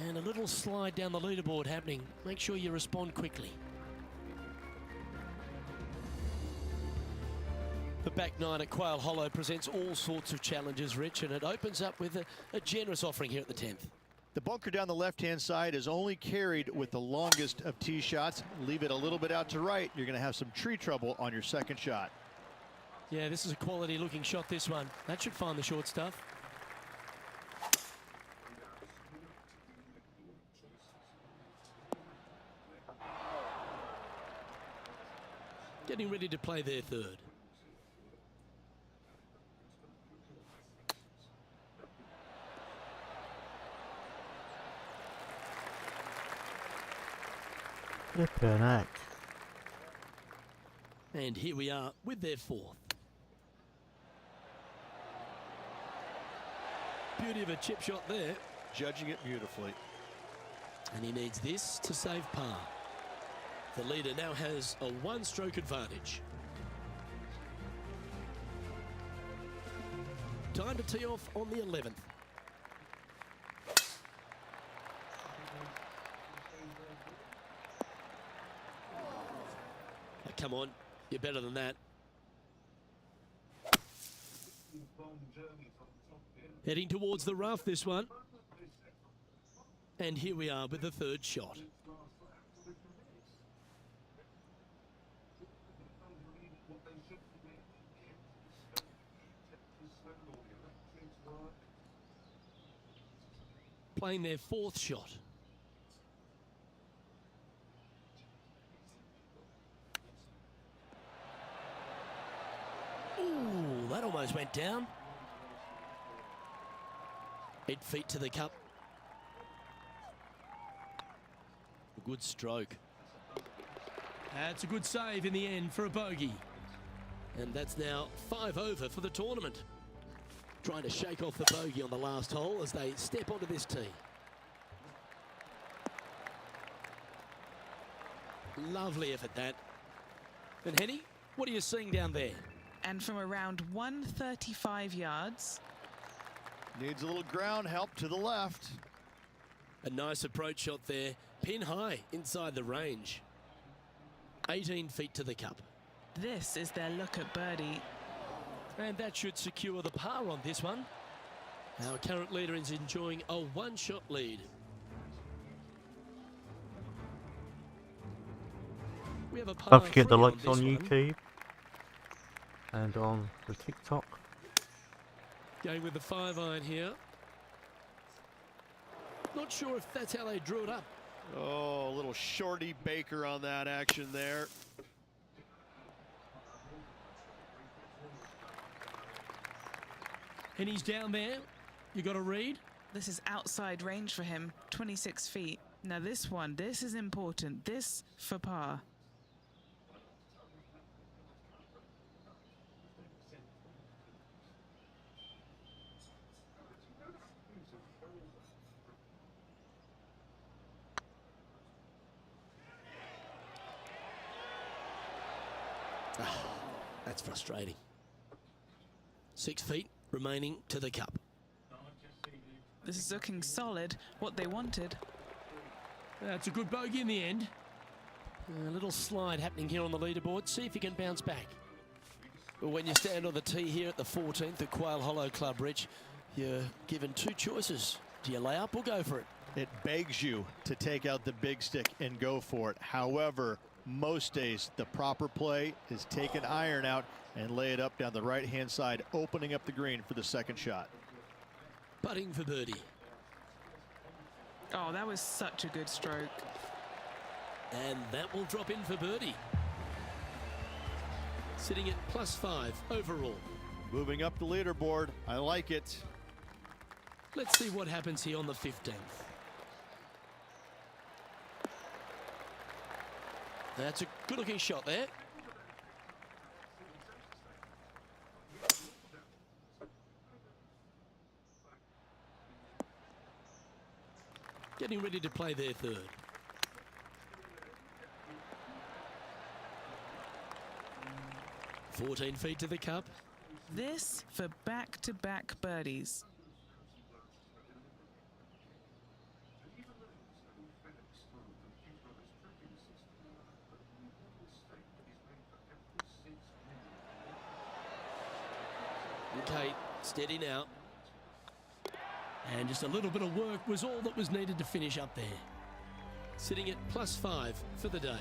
And a little slide down the leaderboard happening. Make sure you respond quickly. The back nine at Quail Hollow presents all sorts of challenges, Rich, and it opens up with a generous offering here at the 10th. The bunker down the left-hand side is only carried with the longest of tee shots. Leave it a little bit out to right, you're going to have some tree trouble on your second shot. Yeah, this is a quality looking shot, this one. That should find the short stuff. Getting ready to play their third. Flippin' heck. And here we are with their fourth. Beauty of a chip shot there. Judging it beautifully. And he needs this to save par. The leader now has a one-stroke advantage. Time to tee off on the 11th. Oh, come on, you're better than that. Heading towards the rough, this one. And here we are with the third shot. Playing their fourth shot. Ooh, that almost went down. 8 feet to the cup. A good stroke. That's a good save in the end for a bogey. And that's now 5 over for the tournament. Trying to shake off the bogey on the last hole as they step onto this tee. Lovely effort, that. And Henny, what are you seeing down there? And from around 135 yards. Needs a little ground help to the left. A nice approach shot there. Pin high inside the range. 18 feet to the cup. This is their look at birdie. And that should secure the par on this one. Our current leader is enjoying a one-shot lead. We have a par Don't forget the 3 likes on this one. YouTube and on the TikTok. Going with the 5-iron here. Not sure if that's how they drew it up. Oh, a little shorty Baker on that action there. And he's down there. You got to read. This is outside range for him, 26 feet. Now this one, this is important. This for par. That's frustrating. 6 feet remaining to the cup. This is looking solid, what they wanted. That's a good bogey in the end. A little slide happening here on the leaderboard. See if you can bounce back. Well, when you stand on the tee here at the 14th at Quail Hollow Club, Rich, you're given two choices. Do you lay up or go for it? It begs you to take out the big stick and go for it. However, most days the proper play is take an iron out and lay it up down the right-hand side, opening up the green for the second shot. Putting for birdie. Oh, that was such a good stroke. And that will drop in for birdie. Sitting at +5 overall. Moving up the leaderboard, I like it. Let's see what happens here on the 15th. That's a good-looking shot there. getting ready to play their third. "14 feet to the cup." This for back-to-back birdies. Okay, steady now. And just a little bit of work was all that was needed to finish up there. Sitting at +5 for the day.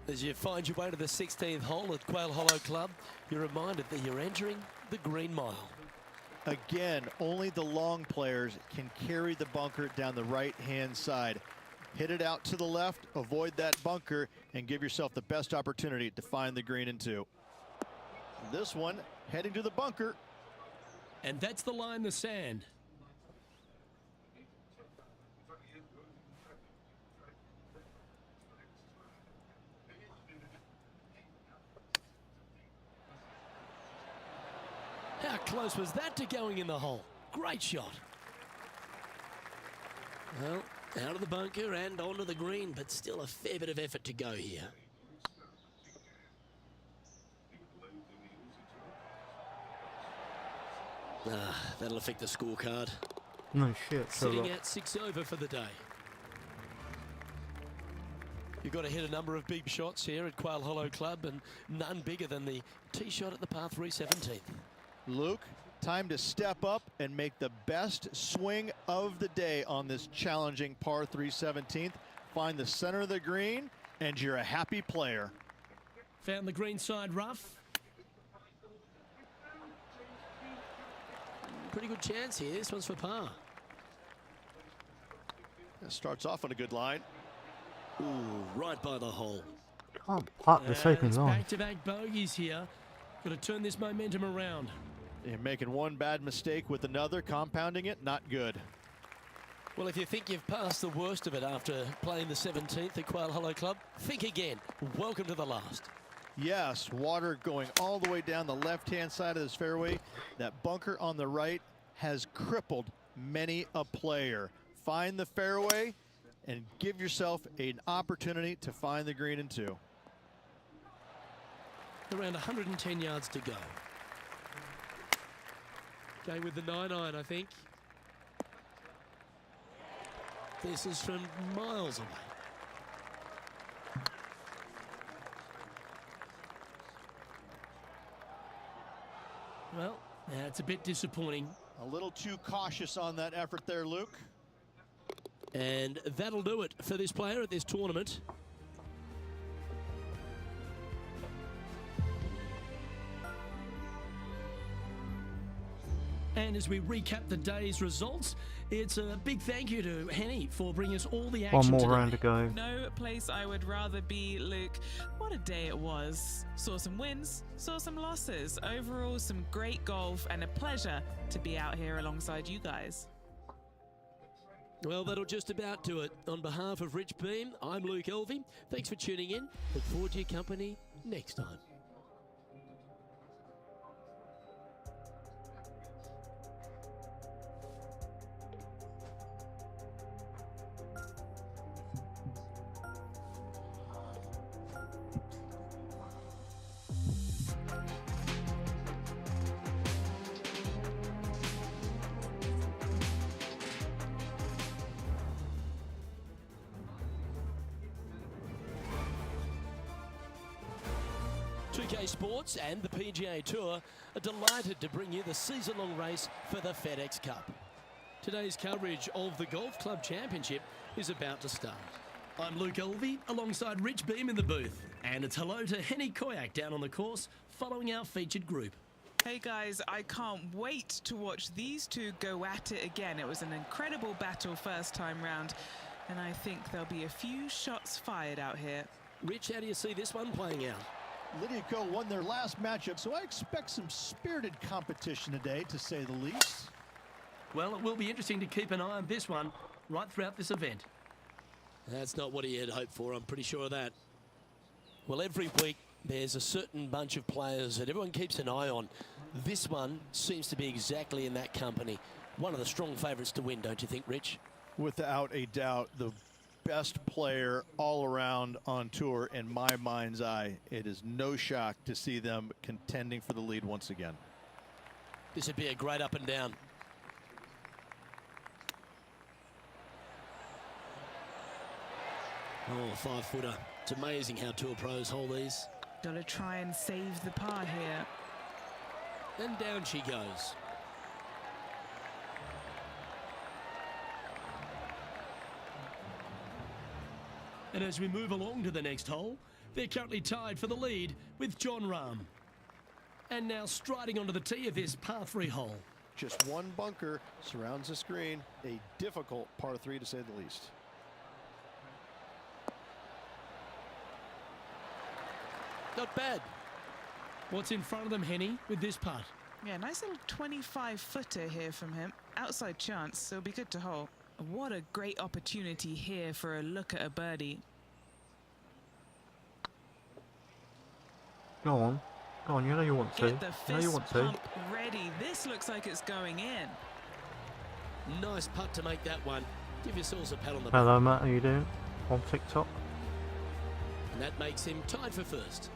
As you find your way to the 16th hole at Quail Hollow Club, you're reminded that you're entering the Green Mile. Again, only the long players can carry the bunker down the right-hand side. Hit it out to the left, avoid that bunker, and give yourself the best opportunity to find the green in 2. This one heading to the bunker. And that's the line in the sand. How close was that to going in the hole? Great shot. Well, out of the bunker and onto the green, but still a fair bit of effort to go here. That'll affect the scorecard. No shit. Sitting at 6 over for the day. You've got to hit a number of big shots here at Quail Hollow Club, and none bigger than the tee shot at the par 3 17th. Luke, time to step up and make the best swing of the day on this challenging par 3 17th. Find the center of the green, and you're a happy player. Found the green side rough. Pretty good chance here. This one's for par. That starts off on a good line. Ooh, right by the hole. Can't putt the second line. Back-to-back bogeys here. Got to turn this momentum around. You're making one bad mistake with another, compounding it, not good. Well, if you think you've passed the worst of it after playing the 17th at Quail Hollow Club, think again. Welcome to the last. Yes, water going all the way down the left-hand side of this fairway. That bunker on the right has crippled many a player. Find the fairway and give yourself an opportunity to find the green in 2. Around 110 yards to go. Going with the 9-iron, I think. This is from miles away. Well, that's a bit disappointing. A little too cautious on that effort there, Luke. And that'll do it for this player at this tournament. And as we recap the day's results, it's a big thank you to Henny for bringing us all the action One more today. round to go. No place I would rather be, Luke. What a day it was. Saw some wins, saw some losses. Overall, some great golf and a pleasure to be out here alongside you guys. Well, that'll just about do it. On behalf of Rich Beam, I'm Luke Elvey. Thanks for tuning in. Look forward to your company next time. Sports and the PGA Tour are delighted to bring you the season-long race for the FedEx Cup. Today's coverage of the Golf Club Championship is about to start. I'm Luke Elvey alongside Rich Beam in the booth, and it's hello to Henny Koyak down on the course following our featured group. Hey guys, I can't wait to watch these two go at it again. It was an incredible battle first time round, and I think there'll be a few shots fired out here. Rich, how do you see this one playing out? Lydia Ko won their last matchup, so I expect some spirited competition today, to say the least. Well, it will be interesting to keep an eye on this one right throughout this event. That's not what he had hoped for, I'm pretty sure of that. Well, every week there's a certain bunch of players that everyone keeps an eye on. This one seems to be exactly in that company. One of the strong favourites to win, don't you think, Rich? Without a doubt, the best player all around on tour in my mind's eye. It is no shock to see them contending for the lead once again. This would be a great up and down. Oh, 5-footer. It's amazing how tour pros hold these. Got to try and save the par here. And down she goes. And as we move along to the next hole, they're currently tied for the lead with John Rahm. And now striding onto the tee of this par 3 hole. Just one bunker surrounds the screen. A difficult par 3 to say the least. Not bad. What's in front of them, Henny, with this putt? Yeah, nice little 25-footer here from him. Outside chance, so it'll be good to hole. What a great opportunity here for a look at a birdie. Go on. Go on, you know you want to. Get the You know you fist want to. pump ready. This looks like it's going in. Nice putt to make that one. Give yourselves a pat on the back. Hello, Matt. How you doing? On TikTok. And that makes him tied for first.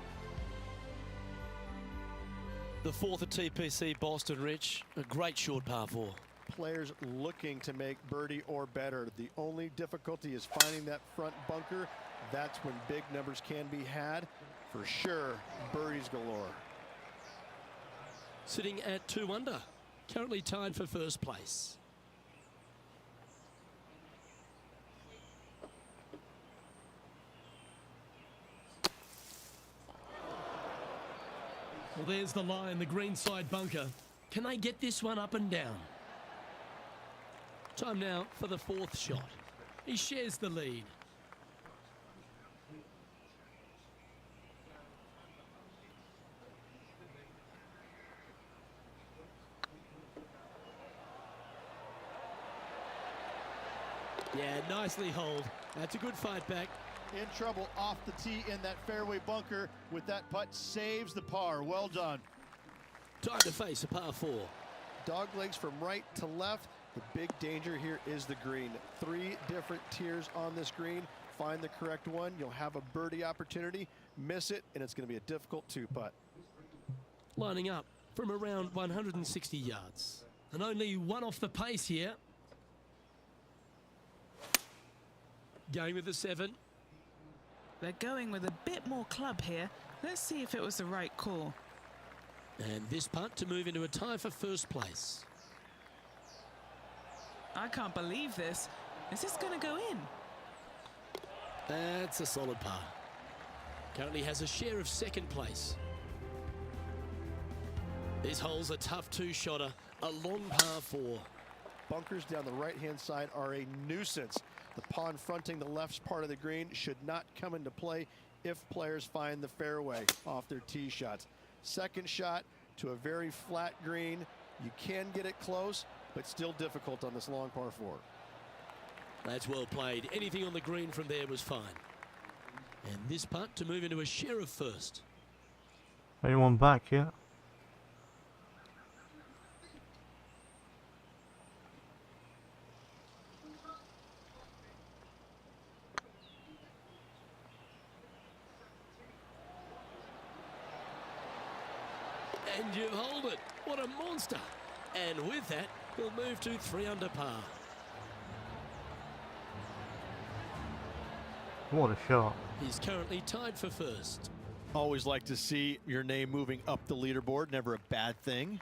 The fourth at TPC Boston, Rich. A great short par 4. Players looking to make birdie or better. The only difficulty is finding that front bunker. That's when big numbers can be had. For sure, birdies galore. Sitting at 2 under. Currently tied for first place. Well, there's the line, the greenside bunker. Can they get this one up and down? Time now for the 4th shot. He shares the lead. Yeah, nicely holed. That's a good fight back. In trouble off the tee in that fairway bunker with that putt, saves the par. Well done. Time to face a par 4. Dog legs from right to left. The big danger here is the green. 3 different tiers on this green. Find the correct one. You'll have a birdie opportunity. Miss it, and it's going to be a difficult 2-putt. Lining up from around 160 yards. And only one off the pace here. Going with the 7. They're going with a bit more club here. Let's see if it was the right call. And this putt to move into a tie for first place. I can't believe this. Is this going to go in? That's a solid par. Currently has a share of second place. This hole's a tough 2-shotter, a long par 4. Bunkers down the right-hand side are a nuisance. The pond fronting the left part of the green should not come into play if players find the fairway off their tee shots. Second shot to a very flat green. You can get it close, but still difficult on this long par 4. That's well played. Anything on the green from there was fine. And this putt to move into a share of first. Anyone back yet? And you hold it. What a monster. And with that, he'll move to 3 under par. What a shot. He's currently tied for first. Always like to see your name moving up the leaderboard. Never a bad thing.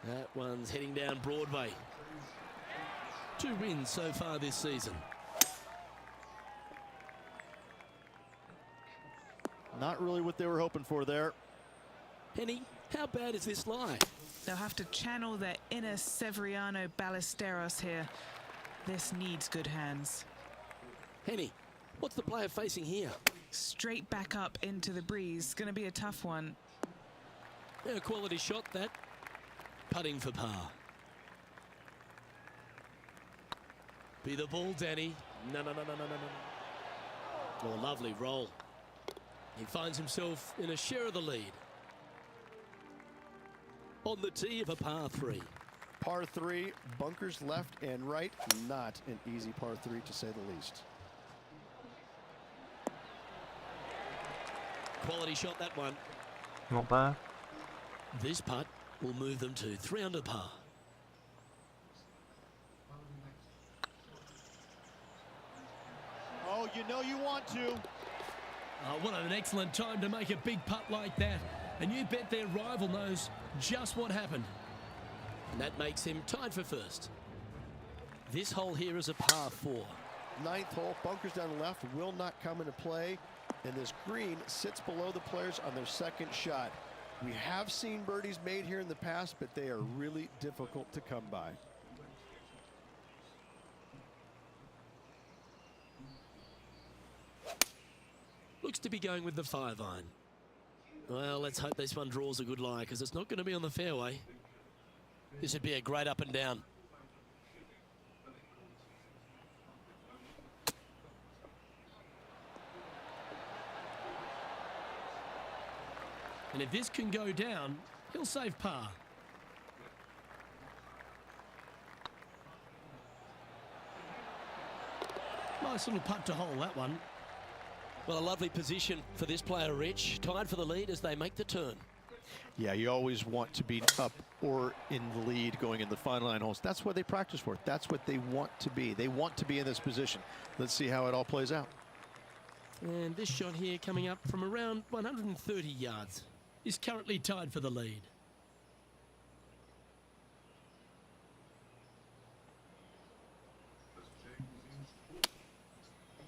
That one's heading down Broadway. 2 wins so far this season. Not really what they were hoping for there. Penny, how bad is this lie? They'll have to channel their inner Severiano Ballesteros here. This needs good hands. Henny, what's the player facing here? Straight back up into the breeze. Going to be a tough one. A quality shot, that. Putting for par. Be the ball, Danny. No. Oh, lovely roll. He finds himself in a share of the lead. on the tee of a par 3. Par 3, bunkers left and right. Not an easy par 3 to say the least. Quality shot, that one. Not bad. This putt will move them to 3 under par. Oh, you know you want to. What an excellent time to make a big putt like that. And you bet their rival knows just what happened. And that makes him tied for first. This hole here is a par 4. 9th hole, bunkers down the left will not come into play. And this green sits below the players on their second shot. We have seen birdies made here in the past, but they are really difficult to come by. Looks to be going with the 5-iron. Well, let's hope this one draws a good lie, because it's not going to be on the fairway. This would be a great up and down. And if this can go down, he'll save par. Nice little putt to hole, that one. Well, a lovely position for this player, Rich. Tied for the lead as they make the turn. Yeah, you always want to be up or in the lead going in the final 9 holes. That's what they practice for. That's what they want to be. They want to be in this position. Let's see how it all plays out. And this shot here coming up from around 130 yards is currently tied for the lead.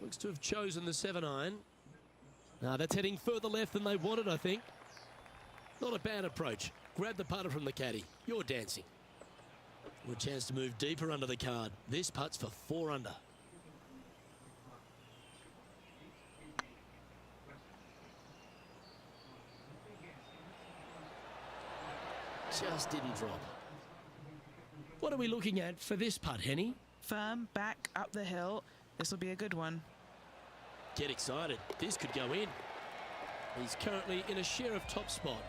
Looks to have chosen the 7-iron. Now that's heading further left than they wanted, I think. Not a bad approach. Grab the putter from the caddy. You're dancing. Well, a chance to move deeper under the card. This putt's for 4 under. Just didn't drop. What are we looking at for this putt, Henny? Firm back up the hill. This will be a good one. Get excited. This could go in. He's currently in a share of top spot.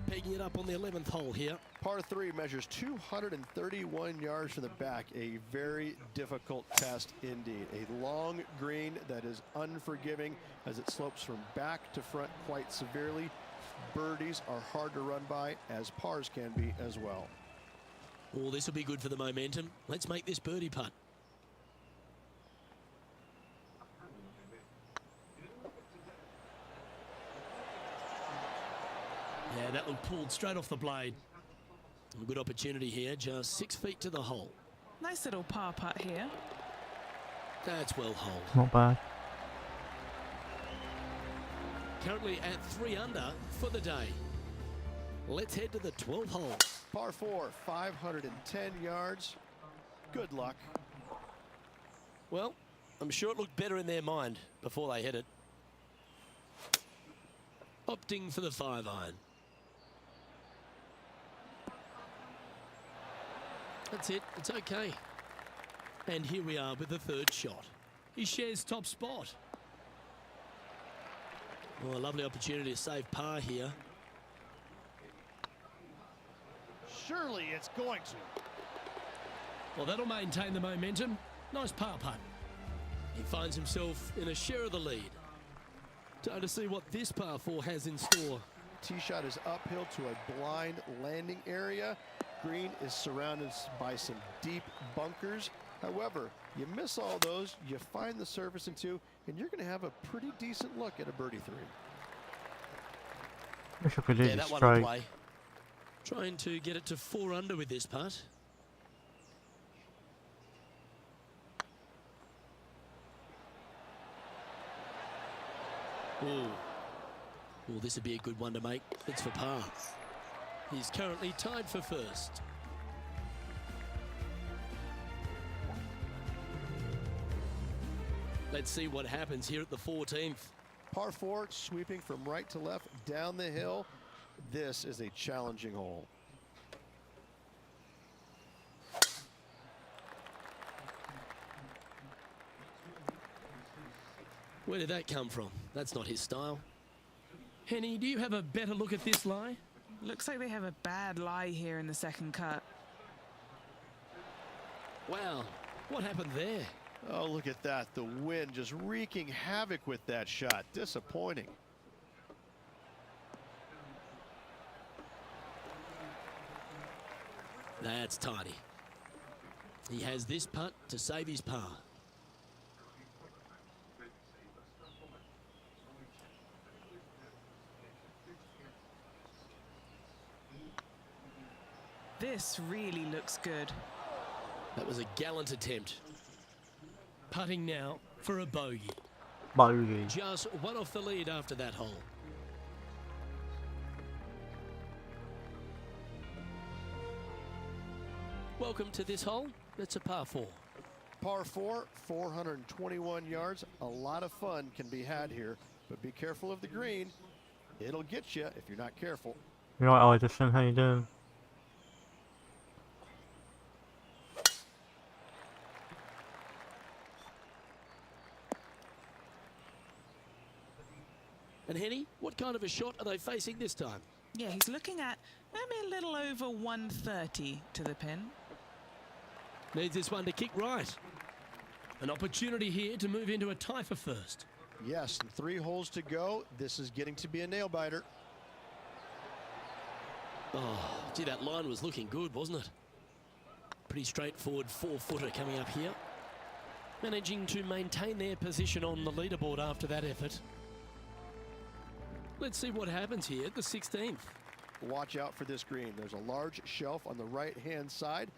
Pegging it up on the 11th hole here. Par 3 measures 231 yards from the back. A very difficult test indeed. A long green that is unforgiving as it slopes from back to front quite severely. Birdies are hard to run by, as pars can be as well. Oh, this will be good for the momentum. Let's make this birdie putt. Yeah, that one pulled straight off the blade. A good opportunity here, just 6 feet to the hole. Nice little par putt here. That's well holed. Not bad. Currently at 3 under for the day. Let's head to the 12th hole. Par 4, 510 yards. Good luck. Well, I'm sure it looked better in their mind before they hit it. Opting for the 5-iron. That's it. It's okay. And here we are with the 3rd shot. He shares top spot. Well, a lovely opportunity to save par here. Surely it's going to. Well, that'll maintain the momentum. Nice par putt. He finds himself in a share of the lead. Time to see what this par 4 has in store. Tee shot is uphill to a blind landing area. Green is surrounded by some deep bunkers. However, you miss all those, you find the surface in 2, and you're going to have a pretty decent look at a birdie 3. Wish I could hit Yeah, it that one will straight. play. Trying to get it to 4 under with this putt. Ooh. Well, this would be a good one to make. It's for par. He's currently tied for first. Let's see what happens here at the 14th. Par 4, sweeping from right to left down the hill. This is a challenging hole. Where did that come from? That's not his style. Henny, do you have a better look at this lie? Looks like they have a bad lie here in the second cut. Wow, what happened there? Oh, look at that. The wind just wreaking havoc with that shot. Disappointing. That's tidy. He has this putt to save his par. This really looks good. That was a gallant attempt. Putting now for a bogey. Bogey. Just one off the lead after that hole. Welcome to this hole. It's a par 4. Par 4, 421 yards. A lot of fun can be had here, but be careful of the green. It'll get you if you're not careful. You alright, Iverson? How you doing? And Henny, what kind of a shot are they facing this time? Yeah, he's looking at maybe a little over 130 to the pin. Needs this one to kick right. An opportunity here to move into a tie for first. Yes, 3 holes to go. This is getting to be a nail biter. Oh, gee, that line was looking good, wasn't it? Pretty straightforward 4-footer coming up here. Managing to maintain their position on the leaderboard after that effort. Let's see what happens here at the 16th. Watch out for this green. There's a large shelf on the right-hand side.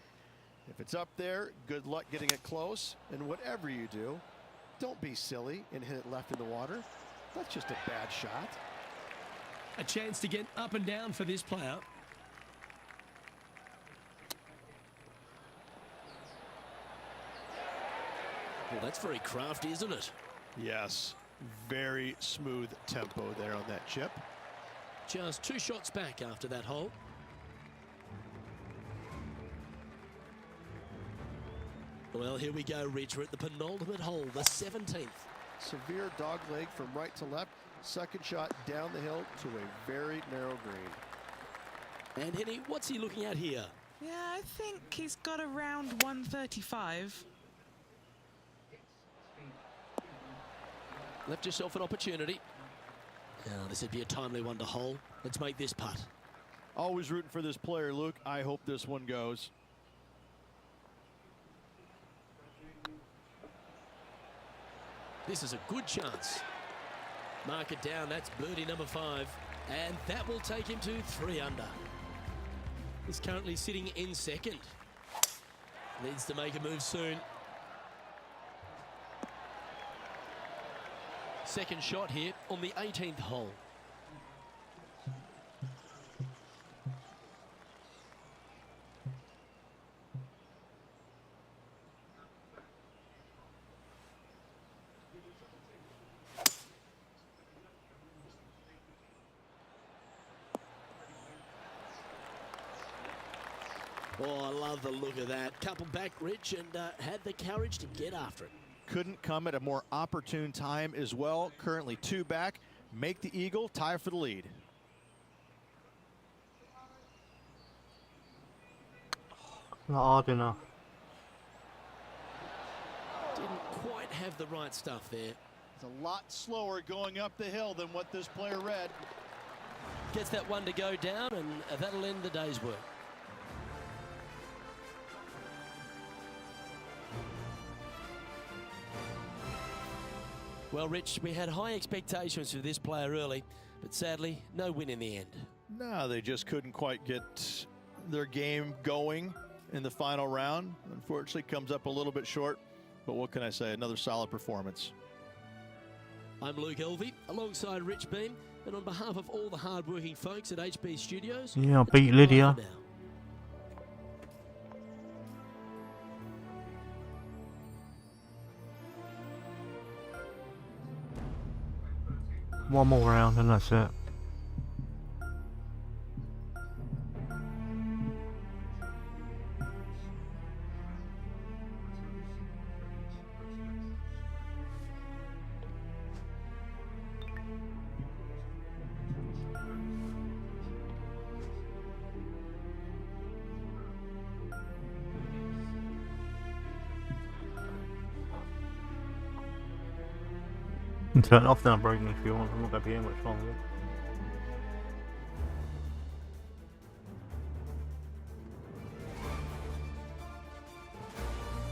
If it's up there, good luck getting it close. And whatever you do, don't be silly and hit it left in the water. That's just a bad shot. A chance to get up and down for this player. Well, that's very crafty, isn't it? Yes, very smooth tempo there on that chip. Just 2 shots back after that hole. Well, here we go, Rich. We're at the penultimate hole, the 17th. Severe dog leg from right to left. Second shot down the hill to a very narrow green. And Henny, what's he looking at here? Yeah, I think he's got around 135. Left yourself an opportunity. Now, this would be a timely one to hole. Let's make this putt. Always rooting for this player, Luke. I hope this one goes. This is a good chance. Mark it down. That's birdie number 5. And that will take him to 3 under. He's currently sitting in second. Needs to make a move soon. Second shot here on the 18th hole. Oh, I love the look of that. Couple back, Rich, and had the courage to get after it. Couldn't come at a more opportune time as well. Currently 2 back. Make the eagle, tie for the lead. Not hard enough. Didn't quite have the right stuff there. It's a lot slower going up the hill than what this player read. Gets that one to go down, and that'll end the day's work. Well, Rich, we had high expectations for this player early, but sadly, no win in the end. No, they just couldn't quite get their game going in the final round. Unfortunately, comes up a little bit short, but what can I say? Another solid performance. I'm Luke Elvey, alongside Rich Beam, and on behalf of all the hard-working folks at HB Studios... Yeah, I beat Lydia. bye for now. One more round and that's it. Turn it off now, Brogan, if you want. I'm not going to be here much longer.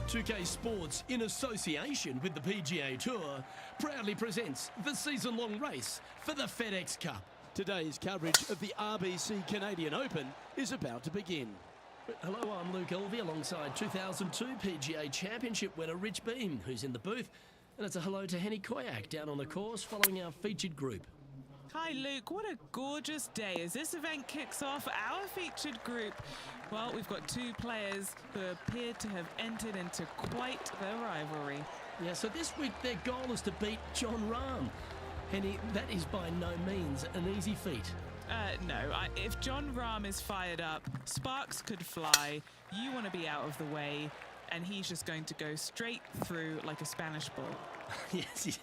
.2K Sports, in association with the PGA Tour, proudly presents the season-long race for the FedEx Cup. Today's coverage of the RBC Canadian Open is about to begin. Hello, I'm Luke Elvey alongside 2002 PGA Championship winner Rich Beam, who's in the booth. And it's a hello to Henny Koyak down on the course following our featured group. Hi Luke, what a gorgeous day as this event kicks off our featured group. Well, we've got two players who appear to have entered into quite the rivalry. Yeah, so this week their goal is to beat Jon Rahm. Henny, that is by no means an easy feat. No, if Jon Rahm is fired up, sparks could fly, you want to be out of the way, and he's just going to go straight through like a Spanish bull. Yes,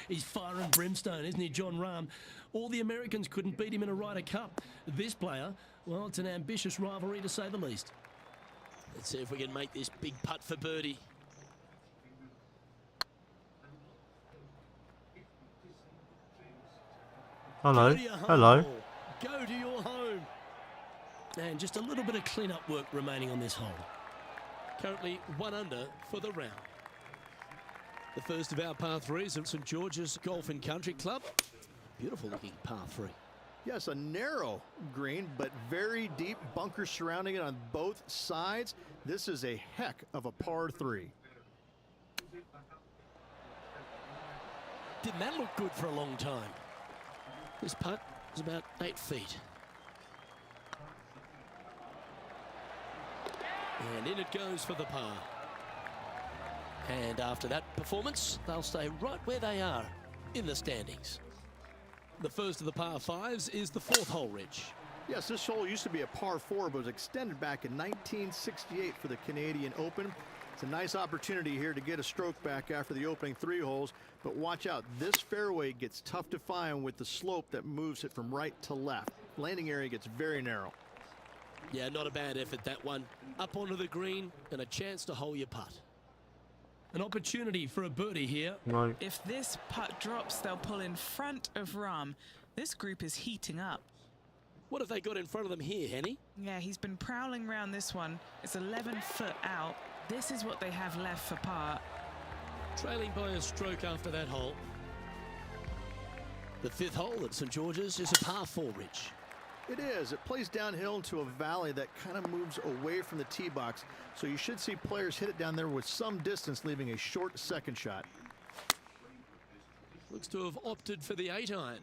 he's fire and brimstone, isn't he, Jon Rahm? All the Americans couldn't beat him in a Ryder Cup. This player, well, it's an ambitious rivalry to say the least. Let's see if we can make this big putt for birdie. Hello. Go to your home. Hello. Go to your home. And just a little bit of clean-up work remaining on this hole. Currently 1 under for the round. The first of our par threes at St George's Golf and Country Club. Beautiful looking par 3. Yes, a narrow green, but very deep bunkers surrounding it on both sides. This is a heck of a par 3. Didn't that look good for a long time? This putt is about 8 feet. And in it goes for the par. And after that performance, they'll stay right where they are in the standings. The first of the par 5s is the 4th hole, Rich. Yes, this hole used to be a par 4, but was extended back in 1968 for the Canadian Open. It's a nice opportunity here to get a stroke back after the opening 3 holes, but watch out, this fairway gets tough to find with the slope that moves it from right to left. Landing area gets very narrow. Yeah, not a bad effort, that one. Up onto the green and a chance to hole your putt. An opportunity for a birdie here. No. If this putt drops, they'll pull in front of Rahm. This group is heating up. What have they got in front of them here, Henny? Yeah, he's been prowling around this one. It's 11 foot out. This is what they have left for par. Trailing by a stroke after that hole. The 5th hole at St George's is a par 4, Rich. It is. It plays downhill into a valley that kind of moves away from the tee box, so you should see players hit it down there with some distance, leaving a short second shot. Looks to have opted for the 8-iron.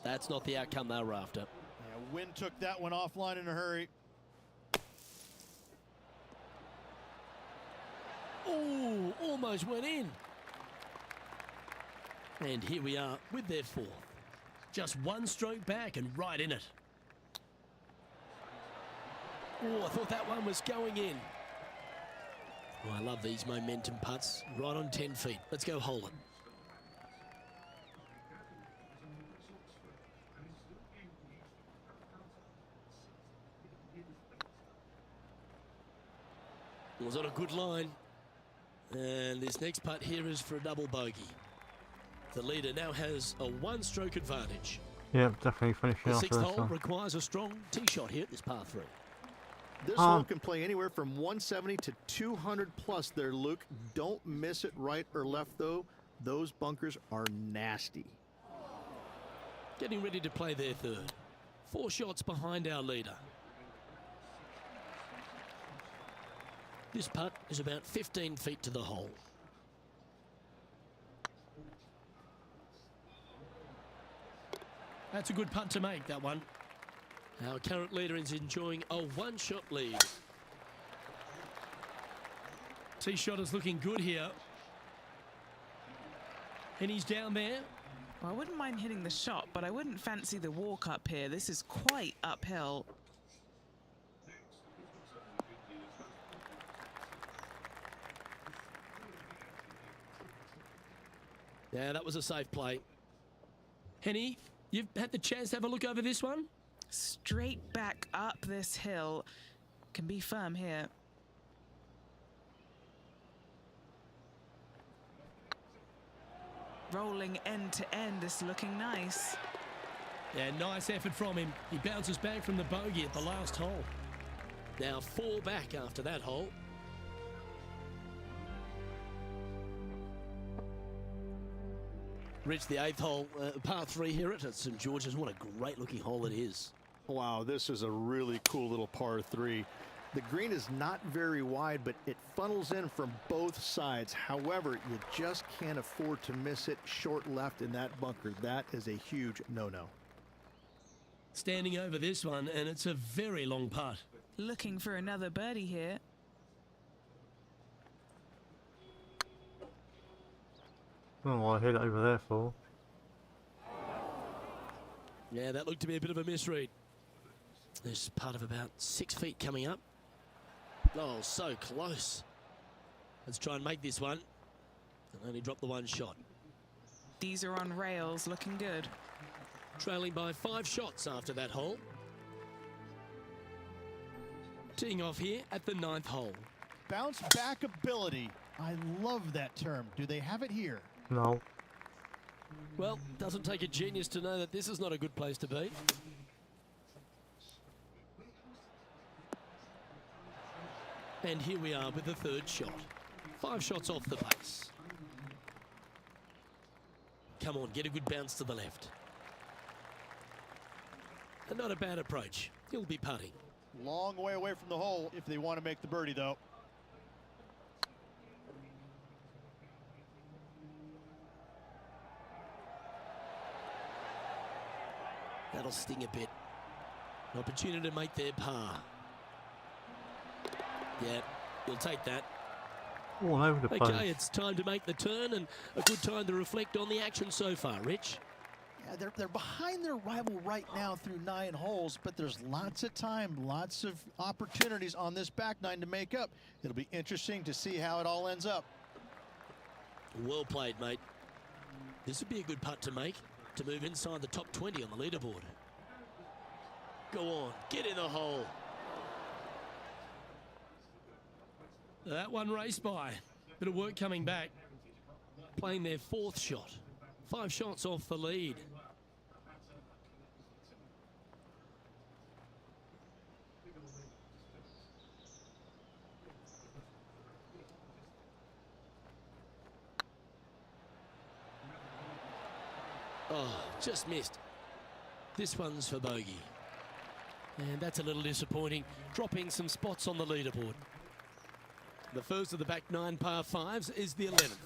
That's not the outcome they were after. Yeah, wind took that one offline in a hurry. Oh, almost went in. And here we are with their 4th. Just 1 stroke back and right in it. Oh, I thought that one was going in. Oh, I love these momentum putts. Right on 10 feet. Let's go hole it. It was on a good line. And this next putt here is for a double bogey. The leader now has a 1-stroke advantage. Yeah, definitely finishing The off 6th this hole one. requires a strong tee shot here at this par 3. This hole can play anywhere from 170 to 200 plus there, Luke. Don't miss it right or left, though. Those bunkers are nasty. Getting ready to play their 3rd. 4 shots behind our leader. This putt is about 15 feet to the hole. That's a good putt to make, that one. Our current leader is enjoying a 1-shot lead. Tee shot is looking good here. And he's down there. Well, I wouldn't mind hitting the shot, but I wouldn't fancy the walk up here. This is quite uphill. Yeah, that was a safe play. Henny, you've had the chance to have a look over this one? Straight back up this hill. Can be firm here. Rolling end to end, this looking nice. Yeah, nice effort from him. He bounces back from the bogey at the last hole. Now 4 back after that hole. Reached the 8th hole, par 3 here at St George's. What a great looking hole it is. Wow, this is a really cool little par 3. The green is not very wide, but it funnels in from both sides. However, you just can't afford to miss it short left in that bunker. That is a huge no-no. Standing over this one, and it's a very long putt. Looking for another birdie here. Oh, I hit it over there for. Yeah, that looked to be a bit of a misread. There's part of about 6 feet coming up. Oh, so close. Let's try and make this one. And only drop the one shot. These are on rails, looking good. Trailing by 5 shots after that hole. Teeing off here at the 9th hole. Bounce back ability. I love that term. Do they have it here? No. Well, doesn't take a genius to know that this is not a good place to be. And here we are with the 3rd shot. 5 shots off the pace. Come on, get a good bounce to the left. And not a bad approach. He'll be putting. Long way away from the hole if they want to make the birdie, though. That'll sting a bit. An opportunity to make their par. Yeah, you'll take that. All over the place. Okay, it's time to make the turn and a good time to reflect on the action so far, Rich. Yeah, they're behind their rival right now through 9 holes, but there's lots of time, lots of opportunities on this back 9 to make up. It'll be interesting to see how it all ends up. Well played, mate. This would be a good putt to make, to move inside the top 20 on the leaderboard. Go on, get in the hole. That one raced by. Bit of work coming back. Playing their 4th shot. 5 shots off the lead. Oh, just missed. This one's for bogey. And that's a little disappointing. Dropping some spots on the leaderboard. The first of the back 9 par 5s is the 11th.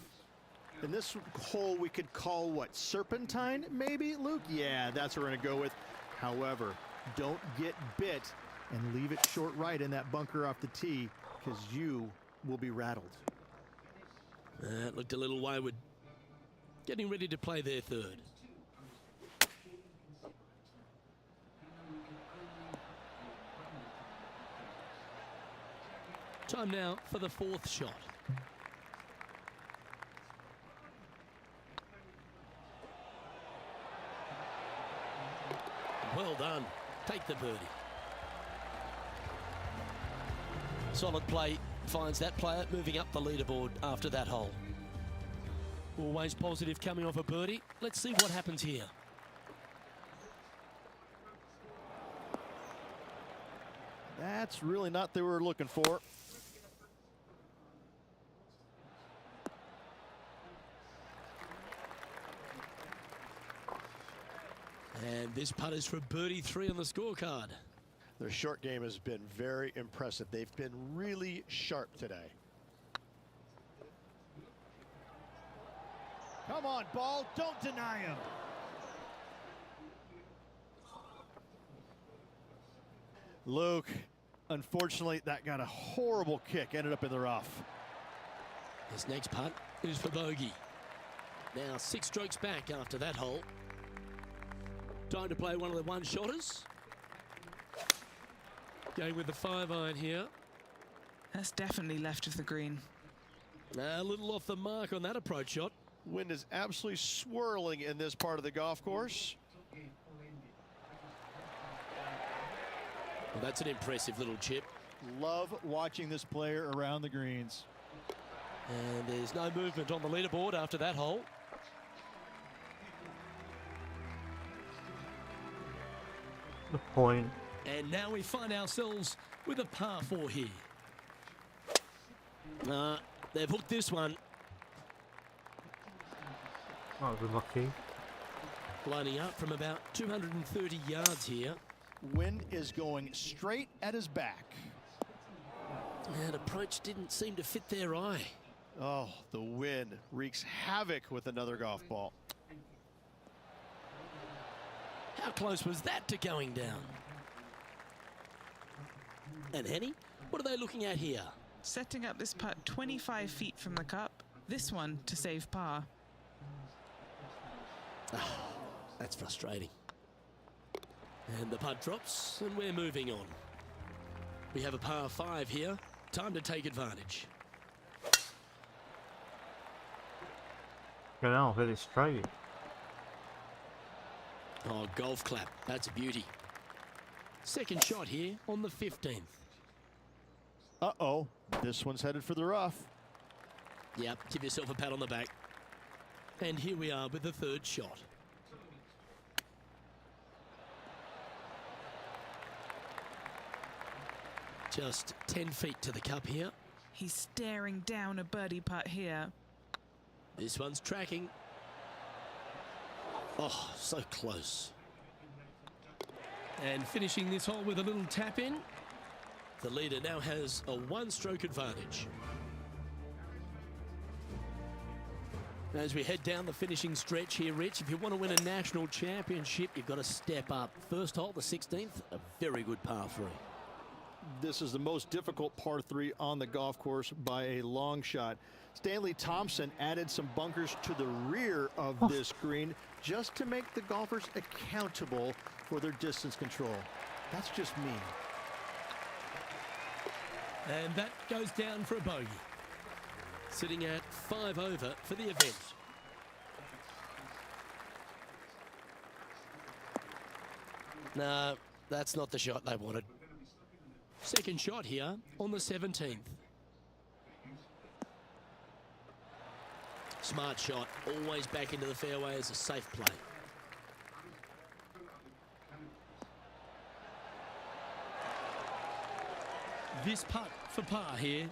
In this hole, we could call what, serpentine, maybe, Luke? Yeah, that's what we're going to go with. However, don't get bit and leave it short right in that bunker off the tee, because you will be rattled. That looked a little wayward. Getting ready to play their 3rd. Time now for the 4th shot. Well done. Take the birdie. Solid play finds that player moving up the leaderboard after that hole. Always positive coming off a birdie. Let's see what happens here. That's really not what they were looking for. And this putt is for birdie 3 on the scorecard. Their short game has been very impressive. They've been really sharp today. Come on, ball. Don't deny him. Luke, unfortunately, that got a horrible kick. Ended up in the rough. This next putt is for bogey. Now 6 strokes back after that hole. Time to play one of the one-shotters. Going with the 5-iron here. That's definitely left of the green. A little off the mark on that approach shot. Wind is absolutely swirling in this part of the golf course. Well, that's an impressive little chip. Love watching this player around the greens. And there's no movement on the leaderboard after that hole. The point. And now we find ourselves with a par 4 here. They've hooked this one. That was lucky. Lining up from about 230 yards here. Wind is going straight at his back. And approach didn't seem to fit their eye. Oh, the wind wreaks havoc with another golf ball. How close was that to going down? And Henny, what are they looking at here? Setting up this putt 25 feet from the cup. This one to save par. That's frustrating. And the putt drops, and we're moving on. We have a par 5 here. Time to take advantage. Go now, hit it straight. Oh, golf clap. That's a beauty. Second shot here on the 15th. Uh-oh, this one's headed for the rough. Yep, give yourself a pat on the back. And here we are with the third shot. Just 10 feet to the cup here. He's staring down a birdie putt here. This one's tracking. Oh, so close. And finishing this hole with a little tap in. The leader now has a 1-stroke advantage. As we head down the finishing stretch here, Rich, if you want to win a national championship, you've got to step up. First hole, the 16th, a very good par 3. This is the most difficult par 3 on the golf course by a long shot. Stanley Thompson added some bunkers to the rear of this green just to make the golfers accountable for their distance control. That's just me. And that goes down for a bogey. Sitting at 5 over for the event. No, that's not the shot they wanted. Second shot here on the 17th. Smart shot, always back into the fairway as a safe play. This putt for par here.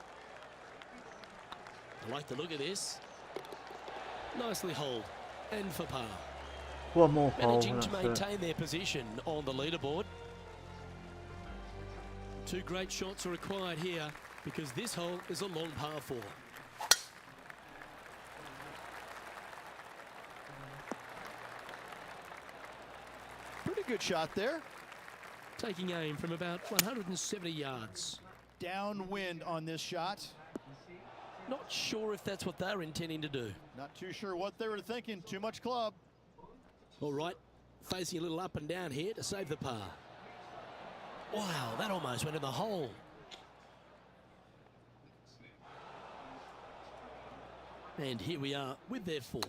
I like the look of this. Nicely holed and for par. One more hole. Managing to and that's it. maintain their position on the leaderboard. 2 great shots are required here because this hole is a long par 4. Pretty good shot there. Taking aim from about 170 yards. Downwind on this shot. Not sure if that's what they're intending to do. Not too sure what they were thinking. Too much club. All right, facing a little up and down here to save the par. Wow, that almost went in the hole. And here we are with their 4th.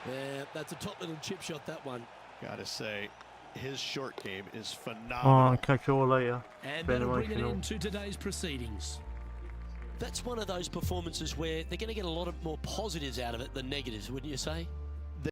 Yeah, that's a top little chip shot, that one. Gotta say, his short game is Oh, phenomenal. catch you all later. And Been that'll bring it emotional. into today's proceedings. That's one of those performances where they're going to get a lot of more positives out of it than negatives, wouldn't you say?